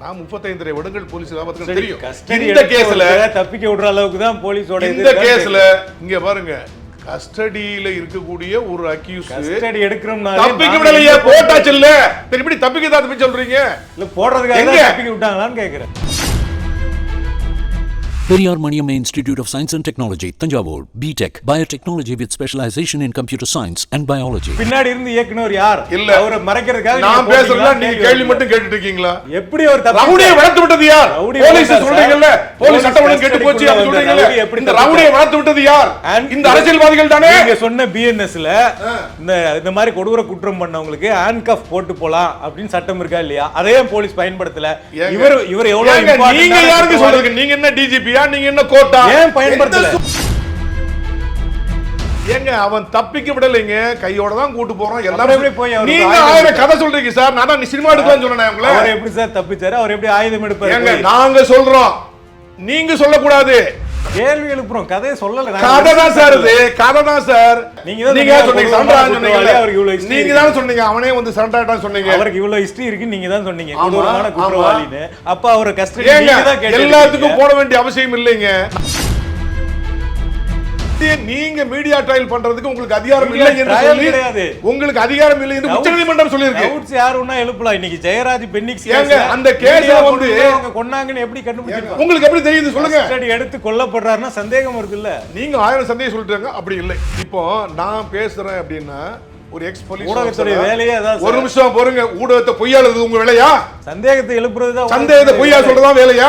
நான் 35 வருடங்கள் போலீஸ் விவாதத்துக்கு தெரியும். இந்த கேஸ்ல தப்பிக்க விடுற அளவுக்கு தான் போலீஸோட இந்த கேஸ்ல இங்க பாருங்க, கஸ்டடியில இருக்கக்கூடிய ஒரு அக்யூஸ் கஸ்டடி எடுக்கறோம்னா தப்பிக்க விடலையே, போட்டாச்சு இல்ல, திருப்பி தப்பிக்க தான் தப்பி சொல்றீங்க. இல்ல போடுறதுக்காக தப்பிக்க விட்டாங்களான்னு கேக்குறேன். Periyar Maniamma Institute of Science and Technology, Tanjavur, B.Tech, Biotechnology with specialization in computer science and biology. பின்னாடி இருந்து இயக்குனர் யார்? இல்ல அவரை மறைக்கிறதுக்காக நான் பேசுறேன், நீங்க கேள்வி மட்டும் கேட்டுட்டு இருக்கீங்களா? எப்படி அவர் ரவுடியை வளர்த்து விட்டது யார்? போலீஸ் சொல்றீங்கல்ல, போலீஸ் சட்டம் ஒழுங்கு கெட்டு போச்சு அப்படி சொல்றீங்கல்ல, இந்த ரவுடியை வளர்த்து விட்டது யார்? இந்த அரசியல்வாதிகள் தானே. நீங்க சொன்ன பிஎன்எஸ்ல இந்த மாதிரி கொடூர குற்றம் பண்ணவங்களுக்கு ஹேண்ட்கஃப் போட்டு போலாம் அப்படின்னு சட்டம் இருக்கா இல்லையா? அதே போலீஸ் பயன்படுத்தல. இவர் எவ்வளவு நீங்க யாருக்கு சொல்றீங்க? நீங்க என்ன டிஜிபி? நீங்க என்ன கோட்டா? ஏன் பயன்படுத்தல? ஏங்க அவன் தப்பிக்க விடலைங்க, கையோட தான் கூட்டு போறோம். எல்லாரும் போய் நீங்க ஆயிரம் கதை சொல்றீங்க சார். நான் சினிமா எடுக்கலாம்னு சொன்னேன் உங்களை. அவர் எப்படி சார் தப்பிச்சாரு? அவர் எப்படி ஆயுதம் எடுப்பாரு? ஏங்க நாங்க சொல்றோம், நீங்க சொல்லக்கூடாது. கேள்வி எழுப்புறோம், கதையை சொல்லல. கதை தான் சார், இது கதை தான் சார். நீங்க சொன்னீங்க சரண்டரான்னு சொன்னீங்க, அவருக்கு இவ்வளவு நீங்க தான் சொன்னீங்க, அவனே வந்து சரண்டராட்டான்னு சொன்னீங்க. அவருக்கு இவ்வளவு ஹிஸ்டரி இருக்கு நீங்க தான் சொன்னீங்க, கொடூரமான குற்றவாளின்னு. அப்ப அவரை கஸ்டடி நீங்க தான் கேட்டீங்க. எல்லாத்துக்கும் போட வேண்டிய அவசியம் இல்லைங்க. நீங்க மீடியா ட்ரையல் பண்றதுக்கு உங்களுக்கு அதிகாரம் இல்லை என்று சொல்லி, உங்களுக்கு அதிகாரம் இல்லை என்று உச்சநீதிமன்றம் சொல்லியிருக்கு. டவுட்ஸ் யாருன்னா எழுப்பலாம். இன்னைக்கு ஜெயராஜ் பென்னிக்ஸ் ஏங்க அந்த கேஸ்ல வந்து அவங்க கொன்னாங்கன்னு எப்படி கண்டுபிடிச்சிருக்காங்க? உங்களுக்கு எப்படி தெரியுது சொல்லுங்க. கஸ்டடி எடுத்து கொல்லப்படுறாருன்னா சந்தேகம் வருது இல்ல? நீங்க 1000 சந்தேகம் சொல்லிட்டாங்க, அப்படி இல்லை. இப்போ நான் பேசுறேன் அப்படின்னா ஒரு எக்ஸ் போலீஸ் ஊடகத்துடைய வேலையே அதான். ஒரு நிமிஷம் பொறுங்க, ஊடகத்தை பொய்யாளது உங்க வேலையா? சந்தேகத்தை எழுப்புறதுதான். சந்தேகத்தை பொய்யா சொல்றதுதான் வேலையா?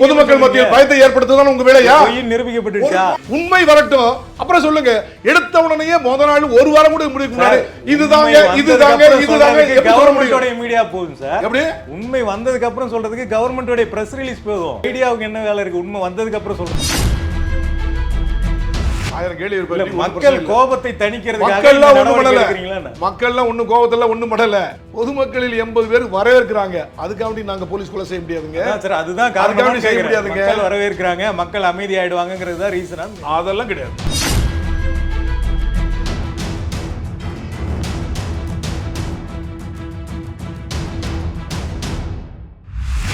பொதுமக்கள் மத்தியில் பயத்தை ஏற்படுத்துறதுதான் உங்க வேலையா? பொய் நிரூபிக்கப்பட்டுச்சா? உண்மை வரட்டும், அப்புறம் சொல்லுங்க. எடுத்த உடனே முத நாள் ஒரு வாரம் கூட முடிக்க முடியாது. இதுதாங்க இதுதாங்க இதுதாங்க கவர்மெண்டோட மீடியா போதும் சார். எப்படி உண்மை வந்ததுக்கு அப்புறம் சொல்றதுக்கு கவர்மெண்டோட பிரஸ் ரிலீஸ் போதும். மீடியாவுக்கு என்ன வேலை இருக்கு? உண்மை வந்ததுக்கு அப்புறம் சொல்றது. 1000 கேள்வி இருப்பாரு. மக்கள் கோபத்தை தணிக்கிறதுக்காக மக்கள்லாம் ஒண்ணும் கோபத்துல ஒண்ணும் படல. பொதுமக்களில் 80 பேர் வரவேற்கிறாங்க. அதுக்காக நாங்க போலீஸ் கொலை செய்ய முடியாதுங்க சார். அதுதான் காரணம், செய்ய முடியாதுங்க. மக்கள் வரவேற்கிறாங்க, மக்கள் அமைதி ஆயிடுவாங்கங்கிறது தான் ரீசனா? அதெல்லாம் கிடையாது.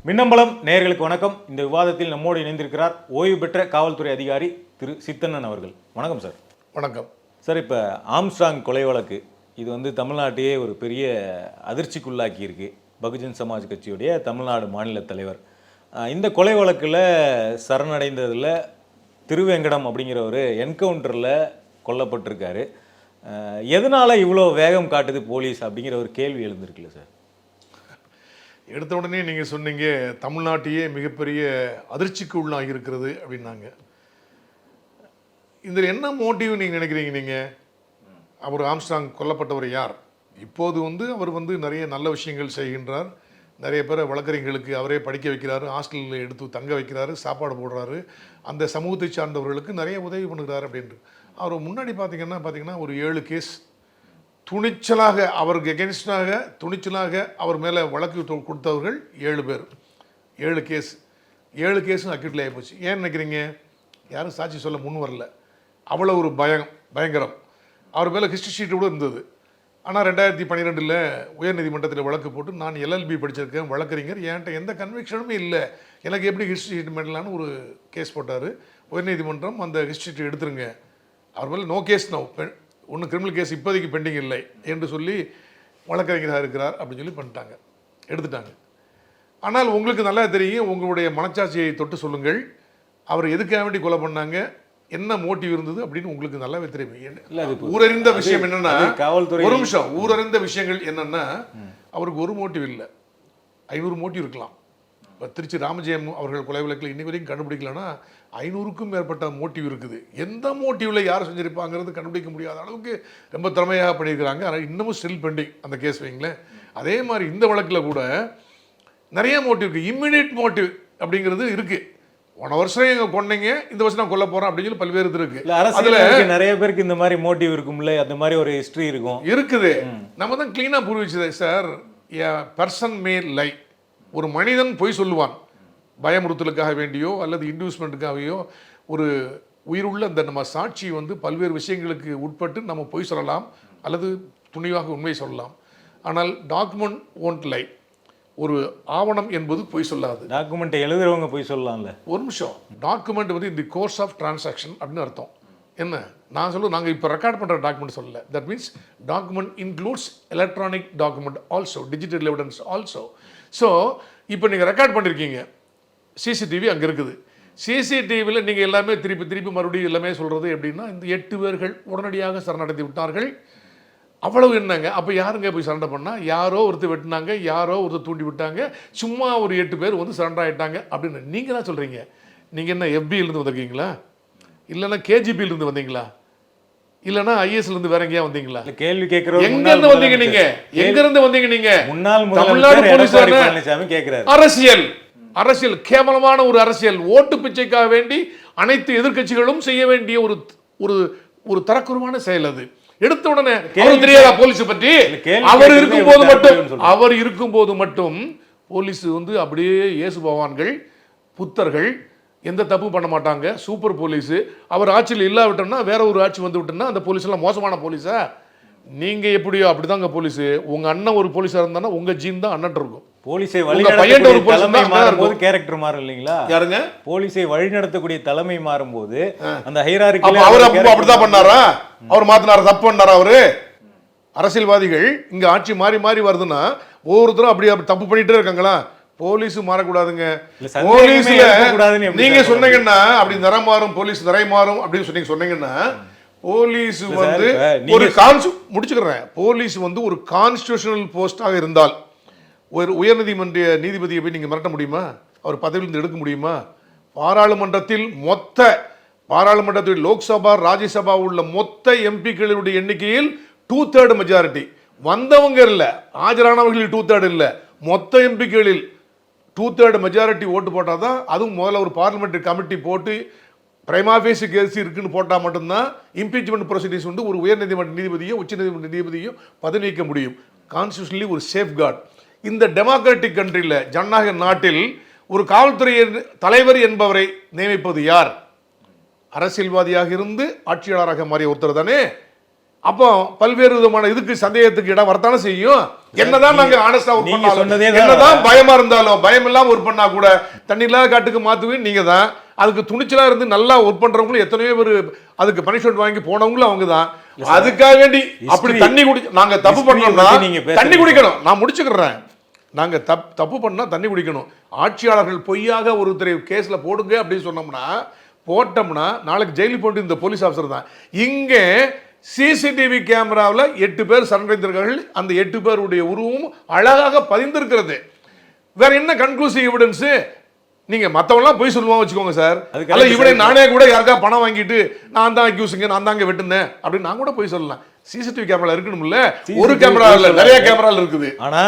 மின்னம்பலம் நேயர்களுக்கு வணக்கம். இந்த விவாதத்தில் நம்மோடு இணைந்திருக்கிறார் ஓய்வு பெற்ற காவல்துறை அதிகாரி திரு சித்தண்ணன் அவர்கள். வணக்கம் சார். வணக்கம் சார். இப்போ ஆம்ஸ்ட்ராங் கொலை வழக்கு இது வந்து தமிழ்நாட்டையே ஒரு பெரிய அதிர்ச்சிக்குள்ளாக்கி இருக்கு. பகுஜன் சமாஜ் கட்சியுடைய தமிழ்நாடு மாநில தலைவர் இந்த கொலை வழக்கில் சரணடைந்ததில் திருவேங்கடம் அப்படிங்கிற ஒரு என்கவுண்டரில் கொல்லப்பட்டிருக்காரு. எதனால் இவ்வளோ வேகம் காட்டுது போலீஸ் அப்படிங்கிற ஒரு கேள்வி எழுந்திருக்குல்ல சார்? எடுத்த உடனே நீங்கள் சொன்னீங்க தமிழ்நாட்டையே மிகப்பெரிய அதிர்ச்சிக்கு உள்ளாகி இருக்கிறது அப்படின்னாங்க. இதில் என்ன மோட்டிவ் நீங்கள் நினைக்கிறீங்க? நீங்கள் அவர் ஆம்ஸ்ட்ராங் கொல்லப்பட்டவர் யார்? இப்போது வந்து அவர் வந்து நிறைய நல்ல விஷயங்கள் செய்கின்றார். நிறைய பேரை வழக்கறிஞர்களுக்கு அவரே படிக்க வைக்கிறாரு, ஹாஸ்டலில் எடுத்து தங்க வைக்கிறாரு, சாப்பாடு போடுறாரு, அந்த சமூகத்தை சார்ந்தவர்களுக்கு நிறைய உதவி பண்ணுகிறார் அப்படின்ட்டு. அவர் முன்னாடி பார்த்தீங்கன்னா ஒரு 7 கேஸ் துணிச்சலாக அவருக்கு எகென்ஸ்டாக துணிச்சலாக அவர் மேலே வழக்கு கொடுத்தவர்கள் 7 பேர். 7 கேஸும் அக்யூட்ல ஆகி போச்சு. ஏன் நினைக்கிறீங்க? யாரும் சாட்சி சொல்ல முன் வரல. அவ்வளோ ஒரு பயங்கரம். அவர் மேலே ஹிஸ்ட்ரி ஷீட்டு கூட இருந்தது. ஆனால் 2012 உயர்நீதிமன்றத்தில் வழக்கு போட்டு நான் LLB படிச்சிருக்கேன், வழக்கறிஞர், என்கிட்ட எந்த கன்விக்ஷனுமே இல்லை, எனக்கு எப்படி ஹிஸ்ட்ரி ஷீட் பண்ணலான்னு ஒரு கேஸ் போட்டார். உயர்நீதிமன்றம் அந்த ஹிஸ்ட்ரி ஷீட் எடுத்துருங்க, அவர் மேலே நோ கேஸ் நோ, ஒன்றும் கிரிமினல் கேஸ் இப்போதைக்கு பெண்டிங் இல்லை என்று சொல்லி வழக்கறிஞராக இருக்கிறார் அப்படின்னு சொல்லி பண்ணிட்டாங்க, எடுத்துட்டாங்க. ஆனால் உங்களுக்கு நல்லா தெரியும், உங்களுடைய மனச்சாட்சியை தொட்டு சொல்லுங்கள், அவர் எதுக்காக வேண்டி கொலை பண்ணாங்க, என்ன மோட்டிவ் இருந்தது அப்படின்னு உங்களுக்கு நல்லாவே தெரியும். ஊரறிந்த விஷயம் என்னன்னா, ஒரு நிமிஷம், ஊரறிந்த விஷயங்கள் என்னன்னா, அவருக்கு ஒரு மோட்டிவ் இல்லை, 500 மோட்டிவ் இருக்கலாம். இப்போ திருச்சி ராமஜெயம் அவர்கள் கொலை வழக்கில் இன்னைக்கு வரைக்கும் கண்டுபிடிக்கலன்னா 500க்கும் மேற்பட்ட மோட்டிவ் இருக்குது. எந்த மோட்டிவில் யார் செஞ்சிருப்பாங்கிறது கண்டுபிடிக்க முடியாத அளவுக்கு ரொம்ப திறமையாக பண்ணியிருக்கிறாங்க. ஆனால் இன்னமும் ஸ்டில் பெண்டிங் அந்த கேஸ் வைங்களேன். அதே மாதிரி இந்த வழக்கில் கூட நிறைய மோட்டிவ் இருக்குது. இம்மிடியட் மோட்டிவ் அப்படிங்கிறது இருக்குது. போன வருஷம் எங்க கொண்டீங்க, இந்த வருஷம் நான் கொல்ல போறேன் அப்படின்னு சொல்லி பல்வேறு இது இருக்கு. அதுல நிறைய பேருக்கு இந்த மாதிரி மோட்டிவ் இருக்கும்ல, அந்த மாதிரி ஒரு ஹிஸ்டரி இருக்குது. நம்ம தான் கிளீனா புரிவிச்சது சார். பர்சன் மே லை, ஒரு மனிதன் பொய் சொல்லுவான், பயமுறுத்தலுக்காக வேண்டியோ அல்லது இன்டியூஸ்மெண்ட்டுக்காகவோ. ஒரு உயிருள்ள அந்த நம்ம சாட்சி வந்து பல்வேறு விஷயங்களுக்கு உட்பட்டு நம்ம பொய் சொல்லலாம் அல்லது துணிவாக உண்மை சொல்லலாம். ஆனால் டாக்குமெண்ட் ஓன்ட் லை. ஒரு ஆவணம் என்பது பொய் சொல்லாது. டாக்குமெண்ட்டை எழுதுறவங்க போய் சொல்லலாம்ல. ஒரு நிமிஷம், டாக்குமெண்ட் வந்து இந்த கோர்ஸ் ஆஃப் டிரான்சாக்ஷன் அப்படின்னு அர்த்தம். என்ன நான் சொல்ல, நாங்கள் இப்போ ரெக்கார்ட் பண்ணுற டாக்குமெண்ட் சொல்லலை. That means document includes electronic document also, digital evidence also. So இப்போ நீங்கள் ரெக்கார்ட் பண்ணியிருக்கீங்க, சிசிடிவி அங்கே இருக்குது. சிசிடிவியில் நீங்கள் எல்லாமே திருப்பி திருப்பி மறுபடியும் எல்லாமே சொல்கிறது எப்படின்னா, இந்த 8 பேர்கள் உடனடியாக சரணடைந்து விட்டார்கள். அவ்வளவு என்னங்க, அப்போ யாருங்க போய் சரண்டர் பண்ணால்? யாரோ ஒருத்தர் வெட்டினாங்க, யாரோ ஒருத்தர் தூண்டி விட்டாங்க, சும்மா ஒரு 8 பேர் வந்து சரண்டர் ஆகிட்டாங்க அப்படின்னு நீங்கள் தான் சொல்கிறீங்க. நீங்கள் என்ன எஃபியிலேருந்து வந்திருக்கீங்களா, இல்லைன்னா கேஜிபியிலேருந்து வந்தீங்களா, இல்லைன்னா ஐஎஸ்லேருந்து வேற எங்கேயா வந்தீங்களா? கேள்வி கேட்குறோம். எங்கேருந்து வந்தீங்க நீங்கள்? எங்கேருந்து வந்தீங்க நீங்கள்? முன்னாள் தமிழ்நாடு போலீஸ் பழனிசாமி கேட்கிறாரு. அரசியல் அரசியல் கேவலமான ஒரு அரசியல். ஓட்டு பிச்சைக்காக வேண்டி அனைத்து எதிர்க்கட்சிகளும் செய்ய வேண்டிய ஒரு ஒரு ஒரு தரக்குறைவான செயல் அது. எடுத்த உடனே தெரியாதா போலீஸ் பற்றி? அவர் இருக்கும்போது மட்டும் போலீஸ் வந்து அப்படியே இயேசு பகவான்கள், புத்தர்கள், எந்த தப்பு பண்ண மாட்டாங்க, சூப்பர் போலீஸ். அவர் ஆட்சியில் இல்லாவிட்டோம்னா வேற ஒரு ஆட்சி வந்து விட்டோம்னா அந்த போலீஸ் எல்லாம் மோசமான போலீஸா? நீங்க எப்படியோ அப்படிதாங்க போலீஸ். உங்க அண்ணன் ஒரு போலீஸா இருந்தானா உங்க ஜீன் தான் அண்ணன் இருக்கும். போலீஸை வழிநடத்தக்கூடிய தலைமை மாறும்போது கேரக்டர் மாறும் இல்லைங்களா? யாருங்க? போலீஸை வழிநடத்தக்கூடிய தலைமை மாறும்போது அந்த ஹைரார்கி அவர் அப்படிதான் பண்ணாரா? அவர் மாத்தினாரா? தப்பு பண்ணாரா அவரு? அரசியல்வாதிகள் இங்க ஆட்சி மாறி மாறி வருதுன்னா ஒவ்வொருத்தரும் அப்படி தப்பு பண்ணிட்டே இருக்காங்களா? போலீஸ் மாறக்கூடாதுங்க. போலீஸ்ல நீங்க சொன்னீங்கன்னா அப்படி நிறம் மாறும், போலீஸ் நிறை மாறும் அப்படின்னு சொன்னீங்கன்னா போலீஸ் வந்து ஒரு முடிச்சுக்கிறேன். போலீஸ் வந்து ஒரு கான்ஸ்டிடியூஷனல் போஸ்டாக இருந்தால் ஒரு உயர்நீதிமன்ற நீதிபதியை போய் நீங்க மிரட்ட முடியுமா? அவர் பதவியிலிருந்து எடுக்க முடியுமா? பாராளுமன்றத்தில் லோக்சபா, ராஜ்யசபா உள்ள மொத்த எம்பிக்களுடைய எண்ணிக்கையில் 2/3 மெஜாரிட்டி வந்தவங்க இல்ல, ஆஜரானவர்களில் 2/3 இல்ல, மொத்த எம்பிக்களில் 2/3 மெஜாரிட்டி ஓட்டு போட்டாதான். அதுவும் முதல்ல ஒரு பார்லிமெண்டரி கமிட்டி போட்டு பிரைமா ஃபேசி கேஸ் இருக்குன்னு போட்டால் மட்டும்தான் இம்பீச்மெண்ட் ப்ரொசீடிங்ஸ் வந்து ஒரு உயர்நீதிமன்ற நீதிபதியோ உச்சநீதிமன்ற நீதிபதியோ பதவி நீக்க முடியும். கான்ஸ்டியூஷனலி ஒரு சேஃப் கார்டு. இந்த டெமோக்ராட்டிக் கண்ட்ரியில், ஜனநாயக நாட்டில் ஒரு காவல்துறை தலைவர் என்பவரை நியமிப்பது யார்? அரசியல்வாதியாக இருந்து ஆட்சியாளராக மாறிய ஒருத்தர் தானே. அப்போ பல்வேறு விதமான இதுக்கு சந்தேகத்துக்கு இடம் வரத்தானே செய்யும். என்னதான் நாங்க ஆனஸ்டா ஒர்க் பண்ணாலும், என்னதான் பயமா இருந்தாலும், பயம் இல்லாம ஒர்க் பண்ணா கூட தண்ணி இல்லாத காட்டுக்கு மாத்துவே நீங்க தான். அதுக்கு துணிச்சலா இருந்து நல்லா ஒர்க் பண்றவங்களும் எத்தனையோ பேர் அதுக்கு பனிஷ்மெண்ட் வாங்கி போனவங்களும் அவங்க தான். அதுக்காக வேண்டி அப்படி தண்ணி நாங்க தப்பு பண்ணோம்னா தண்ணி குடிக்கணும். நான் முடிச்சுக்கிறேன். நாங்க தப்பு பண்ணா தண்ணி குடிக்கணும். ஆட்சியாளர்கள் பொய்யாக ஒருத்தரை கேஸ்ல போடுங்க அப்படின்னு போட்டோம்னா நாளைக்கு ஜெயிலுக்கு போட்டு இந்த போலீஸ் ஆஃபீஸர் தான். இங்கே சிசிடிவி கேமராவில் 8 பேர் சரணடைந்திருக்கார்கள். அந்த 8 பேருடைய உருவம் அழகாக பதிந்திருக்கிறது. வேற என்ன கன்க்ளூசிவ் எவிடன்ஸ்? நீங்க மத்தவெல்லாம் போய் சொல்லுவாங்க வச்சுக்கோங்க சார். அல்ல இவனை நானே கூட யாருக்கா பணம் வாங்கிட்டு நான் தான் அக்யூஸுங்க, நான் தாங்க வெட்டுனேன் அப்படின்னு நான் கூட போய் சொல்லலாம். சிசிடிவி கேமரா இருக்கணும்ல. ஒரு கேமரா இல்ல, நிறைய கேமரா இருக்குது. ஆனா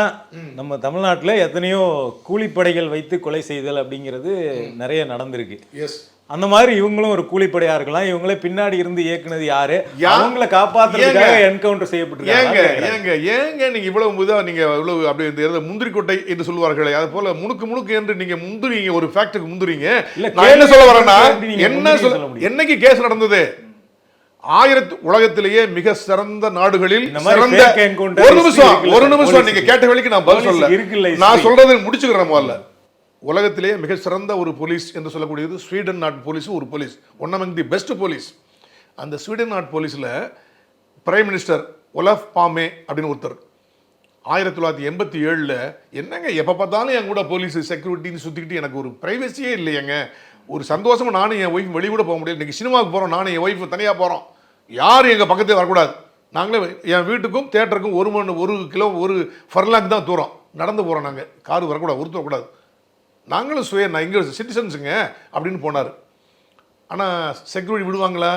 நம்ம தமிழ்நாட்டுல எத்தனையோ கூலிப்படைகள் வைத்து கொலை செய்தல் அப்படிங்கிறது நிறைய நடந்திருக்கு. எஸ், அந்த மாதிரி இவங்களும் ஒரு கூலிப்படையா இருக்கலாம். இவங்களே பின்னாடி இருந்து இயக்குனது யாரு? அவங்கள காப்பாத்துறதுக்காக என்கவுண்டர் செய்யப்பட்டிருக்காங்க. ஏங்க நீங்க இவ்வளவு நீங்க இவ்வளவு அப்படி இந்த முந்திரிக்கொட்டை என்று சொல்லுவார்களே, அது போல முணுக்கு என்று நீங்க முந்துறீங்க, ஒரு ஃபேக்டுக்கு முந்துறீங்க. நான் என்ன சொல்ல வரேன்னா, என்னைக்கு கேஸ் நடந்தது? உலகத்திலேயே மிக சிறந்த நாடுகளில் ஒரு நிமிஷம் நீங்க கேட்ட வேலைக்கு நான் பதில் சொல்ல, நான் சொல்றதை முடிச்சுக்கிறேன். முதல்ல உலகத்திலே மிக சிறந்த ஒரு போலீஸ் என்று சொல்லக்கூடியது ஸ்வீடன் நாட்டு போலீஸ். ஒரு police one among the best police. அந்த ஸ்வீடன் நாட்டு போலீஸில் பிரைம் மினிஸ்டர் ஒலஃப் பாமே அப்படின்னு ஒருத்தர் 1987 என்னங்க எப்போ பார்த்தாலும் என் கூட போலீஸ் செக்யூரிட்டின்னு சுற்றிக்கிட்டு எனக்கு ஒரு ப்ரைவசியே இல்லையங்க. ஒரு சந்தோஷமாக நானும் என் ஒய்ஃப் வெளியே கூட போக முடியாது. இன்றைக்கி சினிமாவுக்கு போகிறோம், நானும் என் ஒய்ஃப் தனியாக போகிறோம், யாரும் எங்கள் பக்கத்தில் வரக்கூடாது. நாங்களே என் வீட்டுக்கும் தேட்டருக்கும் 1 கிலோ 1 ஃபர்லாங் தான் தூரம் நடந்து போகிறோம். நாங்கள் காரு வரக்கூடாது, ஒருத்தர் கூடாது, நாங்களும் நான் இங்கே சிட்டிசன்ஸுங்க அப்படின்னு போனார். ஆனால் செக்யூரிட்டி விடுவாங்களா?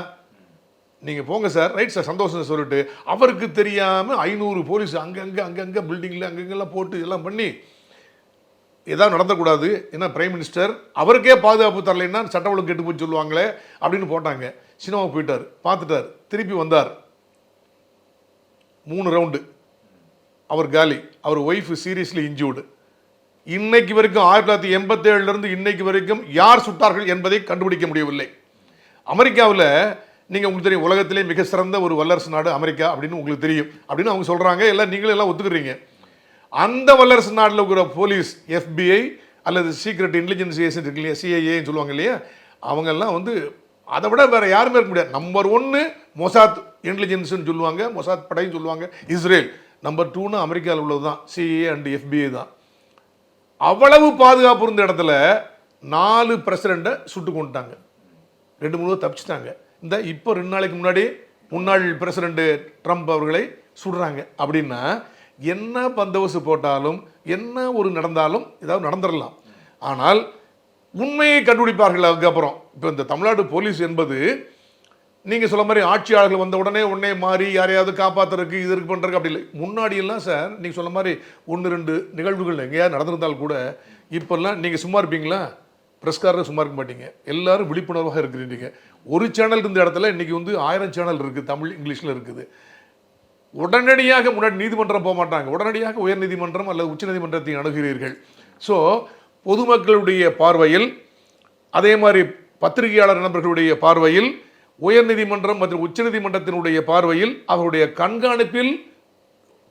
நீங்கள் போங்க சார், ரைட் சார், சந்தோஷம் சொல்லிட்டு அவருக்கு தெரியாமல் 500 போலீஸ் அங்கங்கே பில்டிங்கில் அங்கங்கெல்லாம் போட்டு எல்லாம் பண்ணி எதாவது நடந்தக்கூடாது. ஏன்னா பிரைம் மினிஸ்டர் அவருக்கே பாதுகாப்பு தரலைன்னா சட்ட ஒழுங்கு கெட்டு போய் சொல்லுவாங்களே அப்படின்னு போட்டாங்க. சினிமாவுக்கு போயிட்டார், பார்த்துட்டார், திருப்பி வந்தார். 3 ரவுண்டு அவர் காலி. அவர் ஒய்ஃப் சீரியஸ்லி இன்ஜூர்டு. இன்னைக்கு வரைக்கும் 1987 இன்னைக்கு வரைக்கும் யார் சுட்டார்கள் என்பதை கண்டுபிடிக்க முடியவில்லை. அமெரிக்காவில் நீங்கள் உங்களுக்கு தெரியும், உலகத்திலே மிக சிறந்த ஒரு வல்லரசு நாடு அமெரிக்கா அப்படின்னு உங்களுக்கு தெரியும் அப்படின்னு அவங்க சொல்கிறாங்க. எல்லாம் நீங்களும் எல்லாம் ஒத்துக்கிறீங்க. அந்த வல்லரசு நாட்டில் இருக்கிற போலீஸ் FBI அல்லது சீக்ரெட் இன்டெலிஜென்ஸ் ஏஜென்ட் இருக்கு இல்லையா, CIA சொல்லுவாங்க இல்லையா, அவங்கெல்லாம் வந்து அதை விட வேற யாருமே இருக்க முடியாது. நம்பர் 1 மொசாத் இன்டெலிஜென்ஸ்னு சொல்லுவாங்க, மொசாத் படைன்னு சொல்லுவாங்க இஸ்ரேல். நம்பர் 2 அமெரிக்காவில் உள்ளது தான் CIA அண்ட் FBI தான். அவ்வளவு பாதுகாப்பு இருந்த இடத்துல 4 பிரசிடெண்ட்டை சுட்டு கொண்டுட்டாங்க, 2-3 தப்பிச்சிட்டாங்க. இந்த இப்போ 2 நாளைக்கு முன்னாடி முன்னாள் பிரசிடெண்ட் ட்ரம்ப் அவர்களை சுடுறாங்க. அப்படின்னா என்ன பந்தோபஸ்து போட்டாலும் என்ன ஒரு நடந்தாலும் ஏதாவது நடந்துடலாம், ஆனால் உண்மையை கண்டுபிடிப்பார்கள். அதுக்கப்புறம் இப்போ இந்த தமிழ்நாடு போலீஸ் என்பது நீங்கள் சொல்ல மாதிரி ஆட்சியாளர்கள் வந்த உடனே மாறி யாரையாவது காப்பாற்றுறதுக்கு இது இருக்கு பண்ணுறதுக்கு அப்படி இல்லை. முன்னாடி எல்லாம் சார் நீங்கள் சொல்ல மாதிரி 1-2 நிகழ்வுகள் எங்கேயாவது நடந்திருந்தால் கூட இப்போல்லாம் நீங்கள் சும்மா இருப்பீங்களா? பிரஸ்காரர் சும்மா இருக்க மாட்டீங்க, எல்லாரும் விழிப்புணர்வாக இருக்கிறீங்க. ஒரு சேனல் இருந்த இடத்துல இன்னைக்கு வந்து 1000 சேனல் இருக்குது, தமிழ் இங்கிலீஷில் இருக்குது. உடனடியாக முன்னாடி நீதிமன்றம் போக மாட்டாங்க, உடனடியாக உயர் நீதிமன்றம் அல்லது உச்ச நீதிமன்றத்தை அணுகிறீர்கள். ஸோ பொதுமக்களுடைய பார்வையில், அதே மாதிரி பத்திரிகையாளர் நண்பர்களுடைய பார்வையில், உயர் நீதிமன்றம் மற்றும் உச்ச நீதிமன்றத்தினுடைய பார்வையில், அவருடைய கண்காணிப்பில்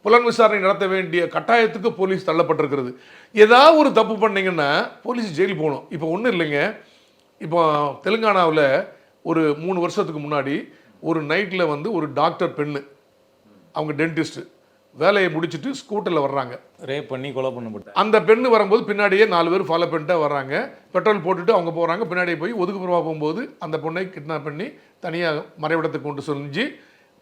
புலன் விசாரணை நடத்த வேண்டிய கட்டாயத்துக்கு போலீஸ் தள்ளப்பட்டிருக்கிறது. ஏதாவது ஒரு தப்பு பண்ணீங்கன்னா போலீஸ் ஜெயில் போகணும். இப்போ ஒன்றும் இல்லைங்க, இப்போ தெலுங்கானாவில் ஒரு 3 வருஷத்துக்கு முன்னாடி ஒரு நைட்டில் வந்து ஒரு டாக்டர் பெண்ணு, அவங்க டென்டிஸ்ட், வேலையை முடிச்சுட்டு ஸ்கூட்டரில் வர்றாங்க, ரேப் பண்ணி கொலை பண்ணப்பட்ட அந்த பெண்ணு வரும்போது பின்னாடியே 4 பேர் ஃபாலோ பண்ணிட்டு வர்றாங்க. பெட்ரோல் போட்டுட்டு அவங்க போகிறாங்க, பின்னாடியே போய் ஒதுக்குப்புறமாக போகும்போது அந்த பொண்ணை கிட்னாப் பண்ணி தனியாக மறைவிடத்துக்கு கொண்டு செஞ்சு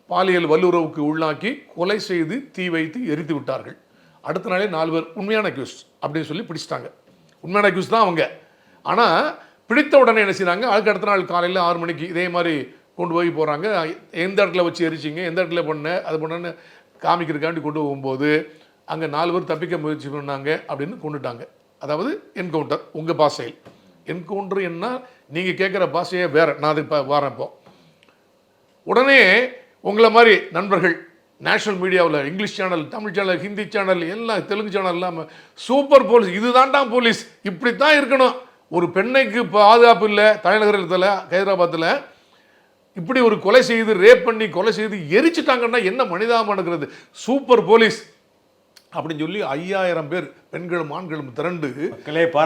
பாலியல் வல்லுறவுக்கு உள்ளாக்கி கொலை செய்து தீ வைத்து எரித்து விட்டார்கள். அடுத்த நாளே 4 பேர் உண்மையான அக்யூஸ் அப்படின்னு சொல்லி பிடிச்சிட்டாங்க. உண்மையான அக்யூஸ் தான் அவங்க. ஆனால் பிடித்த உடனே என்ன செய்றாங்க, அதுக்கு அடுத்த நாள் காலையில் 6 மணிக்கு இதே மாதிரி கொண்டு போய் போகிறாங்க. எந்த இடத்துல வச்சு எரிச்சிங்க, எந்த இடத்துல பண்ண அது பண்ணன்னு காமிக்கிறதுக்காண்டி கொண்டு போகும்போது அங்கே 4 பேர் தப்பிக்க முயற்சி பண்ணாங்க அப்படின்னு கொண்டுட்டாங்க. அதாவது என்கவுண்டர். உங்கள் பாஷையில் என்கவுண்டர் என்ன, நீங்கள் கேட்குற பாஷையே வேறு. நான் அது இப்போ வரேன். இப்போ உடனே உங்களை மாதிரி நண்பர்கள் நேஷனல் மீடியாவில் English channel, Tamil channel, Hindi channel, எல்லாம் தெலுங்கு சேனல் இல்லாமல் சூப்பர் போலீஸ், இதுதான்டா போலீஸ், இப்படி தான் இருக்கணும். ஒரு பெண்ணைக்கு பாதுகாப்பு இல்லை தலைநகரத்தில் ஹைதராபாத்தில், இப்படி ஒரு கொலை செய்து ரேப் பண்ணி கொலை செய்து எரிச்சிட்டாங்கன்னா என்ன மனிதாபம் நடக்கிறது, சூப்பர் போலீஸ் அப்படின்னு சொல்லி 5000 பேர் பெண்களும் ஆண்களும் திரண்டு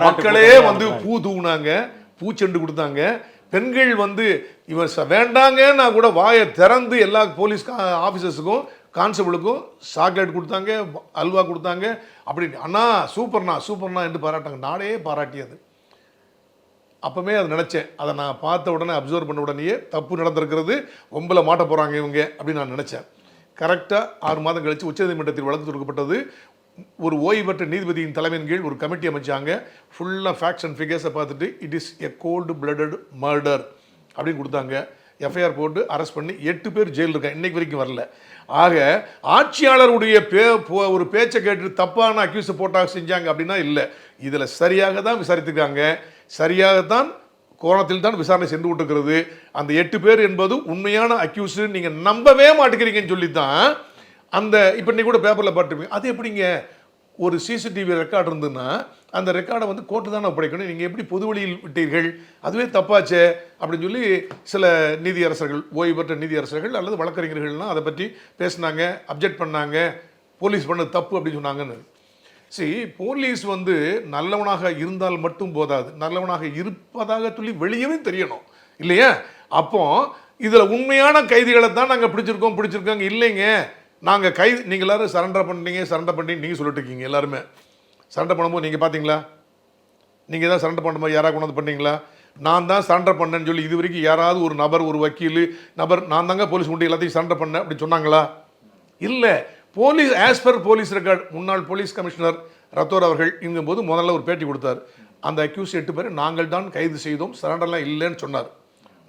மக்களே வந்து பூ தூவுனாங்க, பூச்செண்டு கொடுத்தாங்க. பெண்கள் வந்து இவர் வேண்டாங்கன்னா கூட வாயை திறந்து எல்லா போலீஸ் ஆஃபீஸர்ஸுக்கும் கான்ஸ்டபிளுக்கும் சாக்லேட் கொடுத்தாங்க, அல்வா கொடுத்தாங்க. அப்படி அண்ணா சூப்பர்னா என்று பாராட்டாங்க. நாடே பாராட்டியது. அப்போவே அதை நினச்சேன். அதை நான் பார்த்த உடனே அப்சர்வ் பண்ண உடனேயே தப்பு நடந்திருக்கிறது, ஒம்பல மாட்ட போகிறாங்க இவங்க அப்படின்னு நான் நினச்சேன். கரெக்டாக 6 மாதம் கழித்து உச்சநீதிமன்றத்தில் வழக்கு தொடுக்கப்பட்டது. ஒரு ஓய்வு பெற்ற நீதிபதியின் தலைமையின் கீழ் ஒரு கமிட்டி அமைச்சாங்க. ஃபுல்லாக ஃபேக்ட்ஸ் அண்ட் ஃபிகர்ஸை பார்த்துட்டு it is a cold blooded murder அப்படின்னு கொடுத்தாங்க. எஃப்ஐஆர் போட்டு அரெஸ்ட் பண்ணி 8 பேர் ஜெயில் இருக்காங்க, இன்னைக்கு வரைக்கும் வரல. ஆக ஆட்சியாளருடைய ஒரு பேச்சை கேட்டு தப்பான அக்யூஸை போட்டால் செஞ்சாங்க அப்படின்னா இல்லை. இதில் சரியாக தான் விசாரித்துக்காங்க, சரியாகத்தான் கோணத்தில் தான் விசாரணை சென்று விட்டுருக்கிறது. அந்த 8 பேர் என்பது உண்மையான அக்யூஸ், நீங்கள் நம்பவே மாட்டேங்கிறீங்கன்னு சொல்லி தான் அந்த இப்போ நீ கூட பேப்பரில் பார்த்துருப்பீங்க. அது எப்படிங்க, ஒரு சிசிடிவி ரெக்கார்டு இருந்ததுன்னா அந்த ரெக்கார்டை வந்து கோர்ட்டு தானே ஒப்படைக்கணும், நீங்கள் எப்படி பொது வழியில் விட்டீர்கள், அதுவே தப்பாச்சே அப்படின்னு சொல்லி சில நீதியரசர்கள், ஓய்வு பெற்ற நீதியரசர்கள் அல்லது வழக்கறிஞர்கள்லாம் அதை பற்றி பேசினாங்க, அப்ஜெக்ட் பண்ணாங்க, போலீஸ் பண்ணது தப்பு அப்படின்னு சொன்னாங்கன்னு. சரி, போலீஸ் வந்து நல்லவனாக இருந்தால் மட்டும் போதாது, நல்லவனாக இருப்பதாக சொல்லி வெளியவே தெரியணும் இல்லையா? அப்போ இதில் உண்மையான கைதிகளை தான் நாங்கள் பிடிச்சிருக்கோங்க இல்லைங்க. நாங்கள் நீங்கள் எல்லாரும் சரண்டர் பண்ணி நீங்கள் சொல்லிட்டு இருக்கீங்க. எல்லாருமே சரண்டர் பண்ணும்போது நீங்கள் பார்த்தீங்களா? நீங்கள் தான் சரண்டர் பண்ணும்போது யாராவது கொண்டு வந்து பண்ணீங்களா? நான் தான் சரண்டர் பண்ணேன்னு சொல்லி இது வரைக்கும் யாராவது ஒரு நபர், ஒரு வக்கீல் நபர் நான் தாங்க போலீஸ் முன்னாடி எல்லாத்தையும் சரண்டர் பண்ணேன் அப்படி சொன்னாங்களா? இல்லை. Police as per police record, முன்னாள் போலீஸ் கமிஷனர் ரத்தோர் அவர்கள் இங்கும்போது முதல்ல ஒரு பேட்டி கொடுத்தார். அந்த அக்யூஸ் 8 பேர் நாங்கள் தான் கைது செய்தோம், சரண்டர்லாம் இல்லைன்னு சொன்னார்.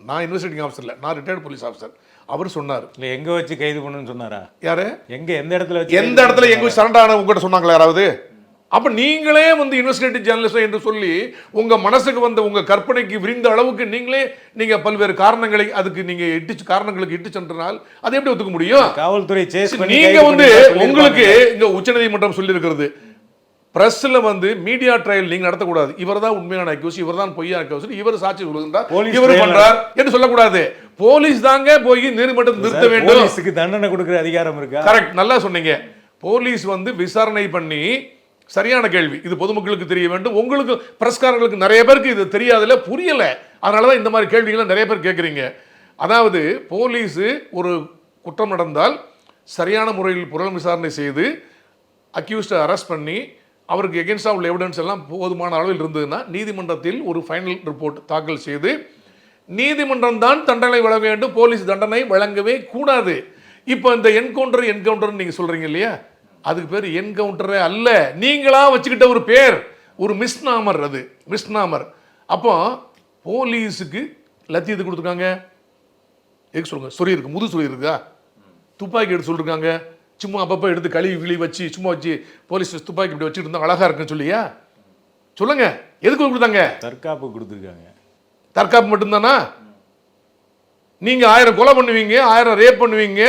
நான் இன்வெஸ்டிகேட்டிங் ஆஃபீஸர் இல்லை, நான் ரிட்டையர்டு போலீஸ் ஆஃபீஸர். அவர் சொன்னார். இல்லை எங்கே வச்சு கைது பண்ணுன்னு சொன்னாரா? யாரு? எந்த இடத்துல எங்க சரண்டர் ஆன உங்ககிட்ட சொன்னாங்களா யாராவது? அப்ப நீங்களே வந்து இன்வெஸ்டிகேட்டிவ் ஜேர்னலிஸ்ட் என்று சொல்லி உங்க மனசுக்கு வந்த உங்க கற்பனைக்கு விரிந்த அளவுக்கு நீங்க பல்வேறு காரணங்களை அதுக்கு நீங்க காரணங்களுக்கு இட்டு சென்றால் அதை எப்படி ஒத்துக்க முடியும்? காவல்துறை நீங்க வந்து உங்களுக்கு இங்க உச்சநீதிமன்றம் சொல்லி இருக்கிறது, பிரஸ்ல வந்து மீடியா ட்ரையல் நீங்க நடத்தக்கூடாது. இவர் தான் உண்மையான அக்யூஸ், இவர் தான் பொய்யான அக்யூஸ், இவர் சாட்சி சொல்லுகின்றார், இவர் பண்றார் என்று சொல்லக்கூடாது. போலீஸ் தாங்க போய் நீதிமன்றத்தை நிறுத்த வேண்டும். போலீஸ்க்கு தண்டனை கொடுக்கிற அதிகாரம் இருக்கா? கரெக்ட், நல்லா சொன்னீங்க. போலீஸ் வந்து விசாரணை பண்ணி சரியான கேள்வி, இது பொதுமக்களுக்கு தெரிய வேண்டும், உங்களுக்கு பிரஸ்காரங்களுக்கு நிறைய பேருக்கு இது தெரியாதுல, புரியல, அதனால தான் இந்த மாதிரி கேள்விகளை நிறைய பேர் கேட்குறீங்க. அதாவது போலீஸ் ஒரு குற்றம் நடந்தால் சரியான முறையில் புலன் விசாரணை செய்து அக்யூஸ்டை அரெஸ்ட் பண்ணி அவருக்கு எகென்ஸ்டாக உள்ள எவிடன்ஸ் எல்லாம் போதுமான அளவில் இருந்ததுன்னா நீதிமன்றத்தில் ஒரு ஃபைனல் ரிப்போர்ட் தாக்கல் செய்து நீதிமன்றம் தான் தண்டனை வழங்க வேண்டும், போலீஸ் தண்டனை வழங்கவே கூடாது. இப்போ இந்த என்கவுண்டர் நீங்கள் சொல்கிறீங்க இல்லையா, அதுக்கு பேர் என்கவுண்டரே அல்ல, நீங்களா வச்சுக்கிட்ட ஒரு பேர், ஒரு மிஸ்நாமர், அது மிஸ்நாமர். அப்போ போலீஸுக்கு லத்தி எது கொடுத்துருக்காங்க, எதுக்கு சொல்லுங்க, சொறி இருக்கு, முது சொறி இருக்கா, துப்பாக்கி எடுத்து சொல்லிருக்காங்க, சும்மா அப்பப்போ எடுத்து கழுவி வச்சு சும்மா வச்சு போலீஸ் துப்பாக்கி இப்படி வச்சுட்டு இருந்தா அழகா இருக்குன்னு சொல்லியா, சொல்லுங்க எதுக்கு கொடுத்தாங்க? தற்காப்பு கொடுத்துருக்காங்க. தற்காப்பு மட்டும்தானா? நீங்க 1000 கொலை பண்ணுவீங்க, 1000 ரேப் பண்ணுவீங்க,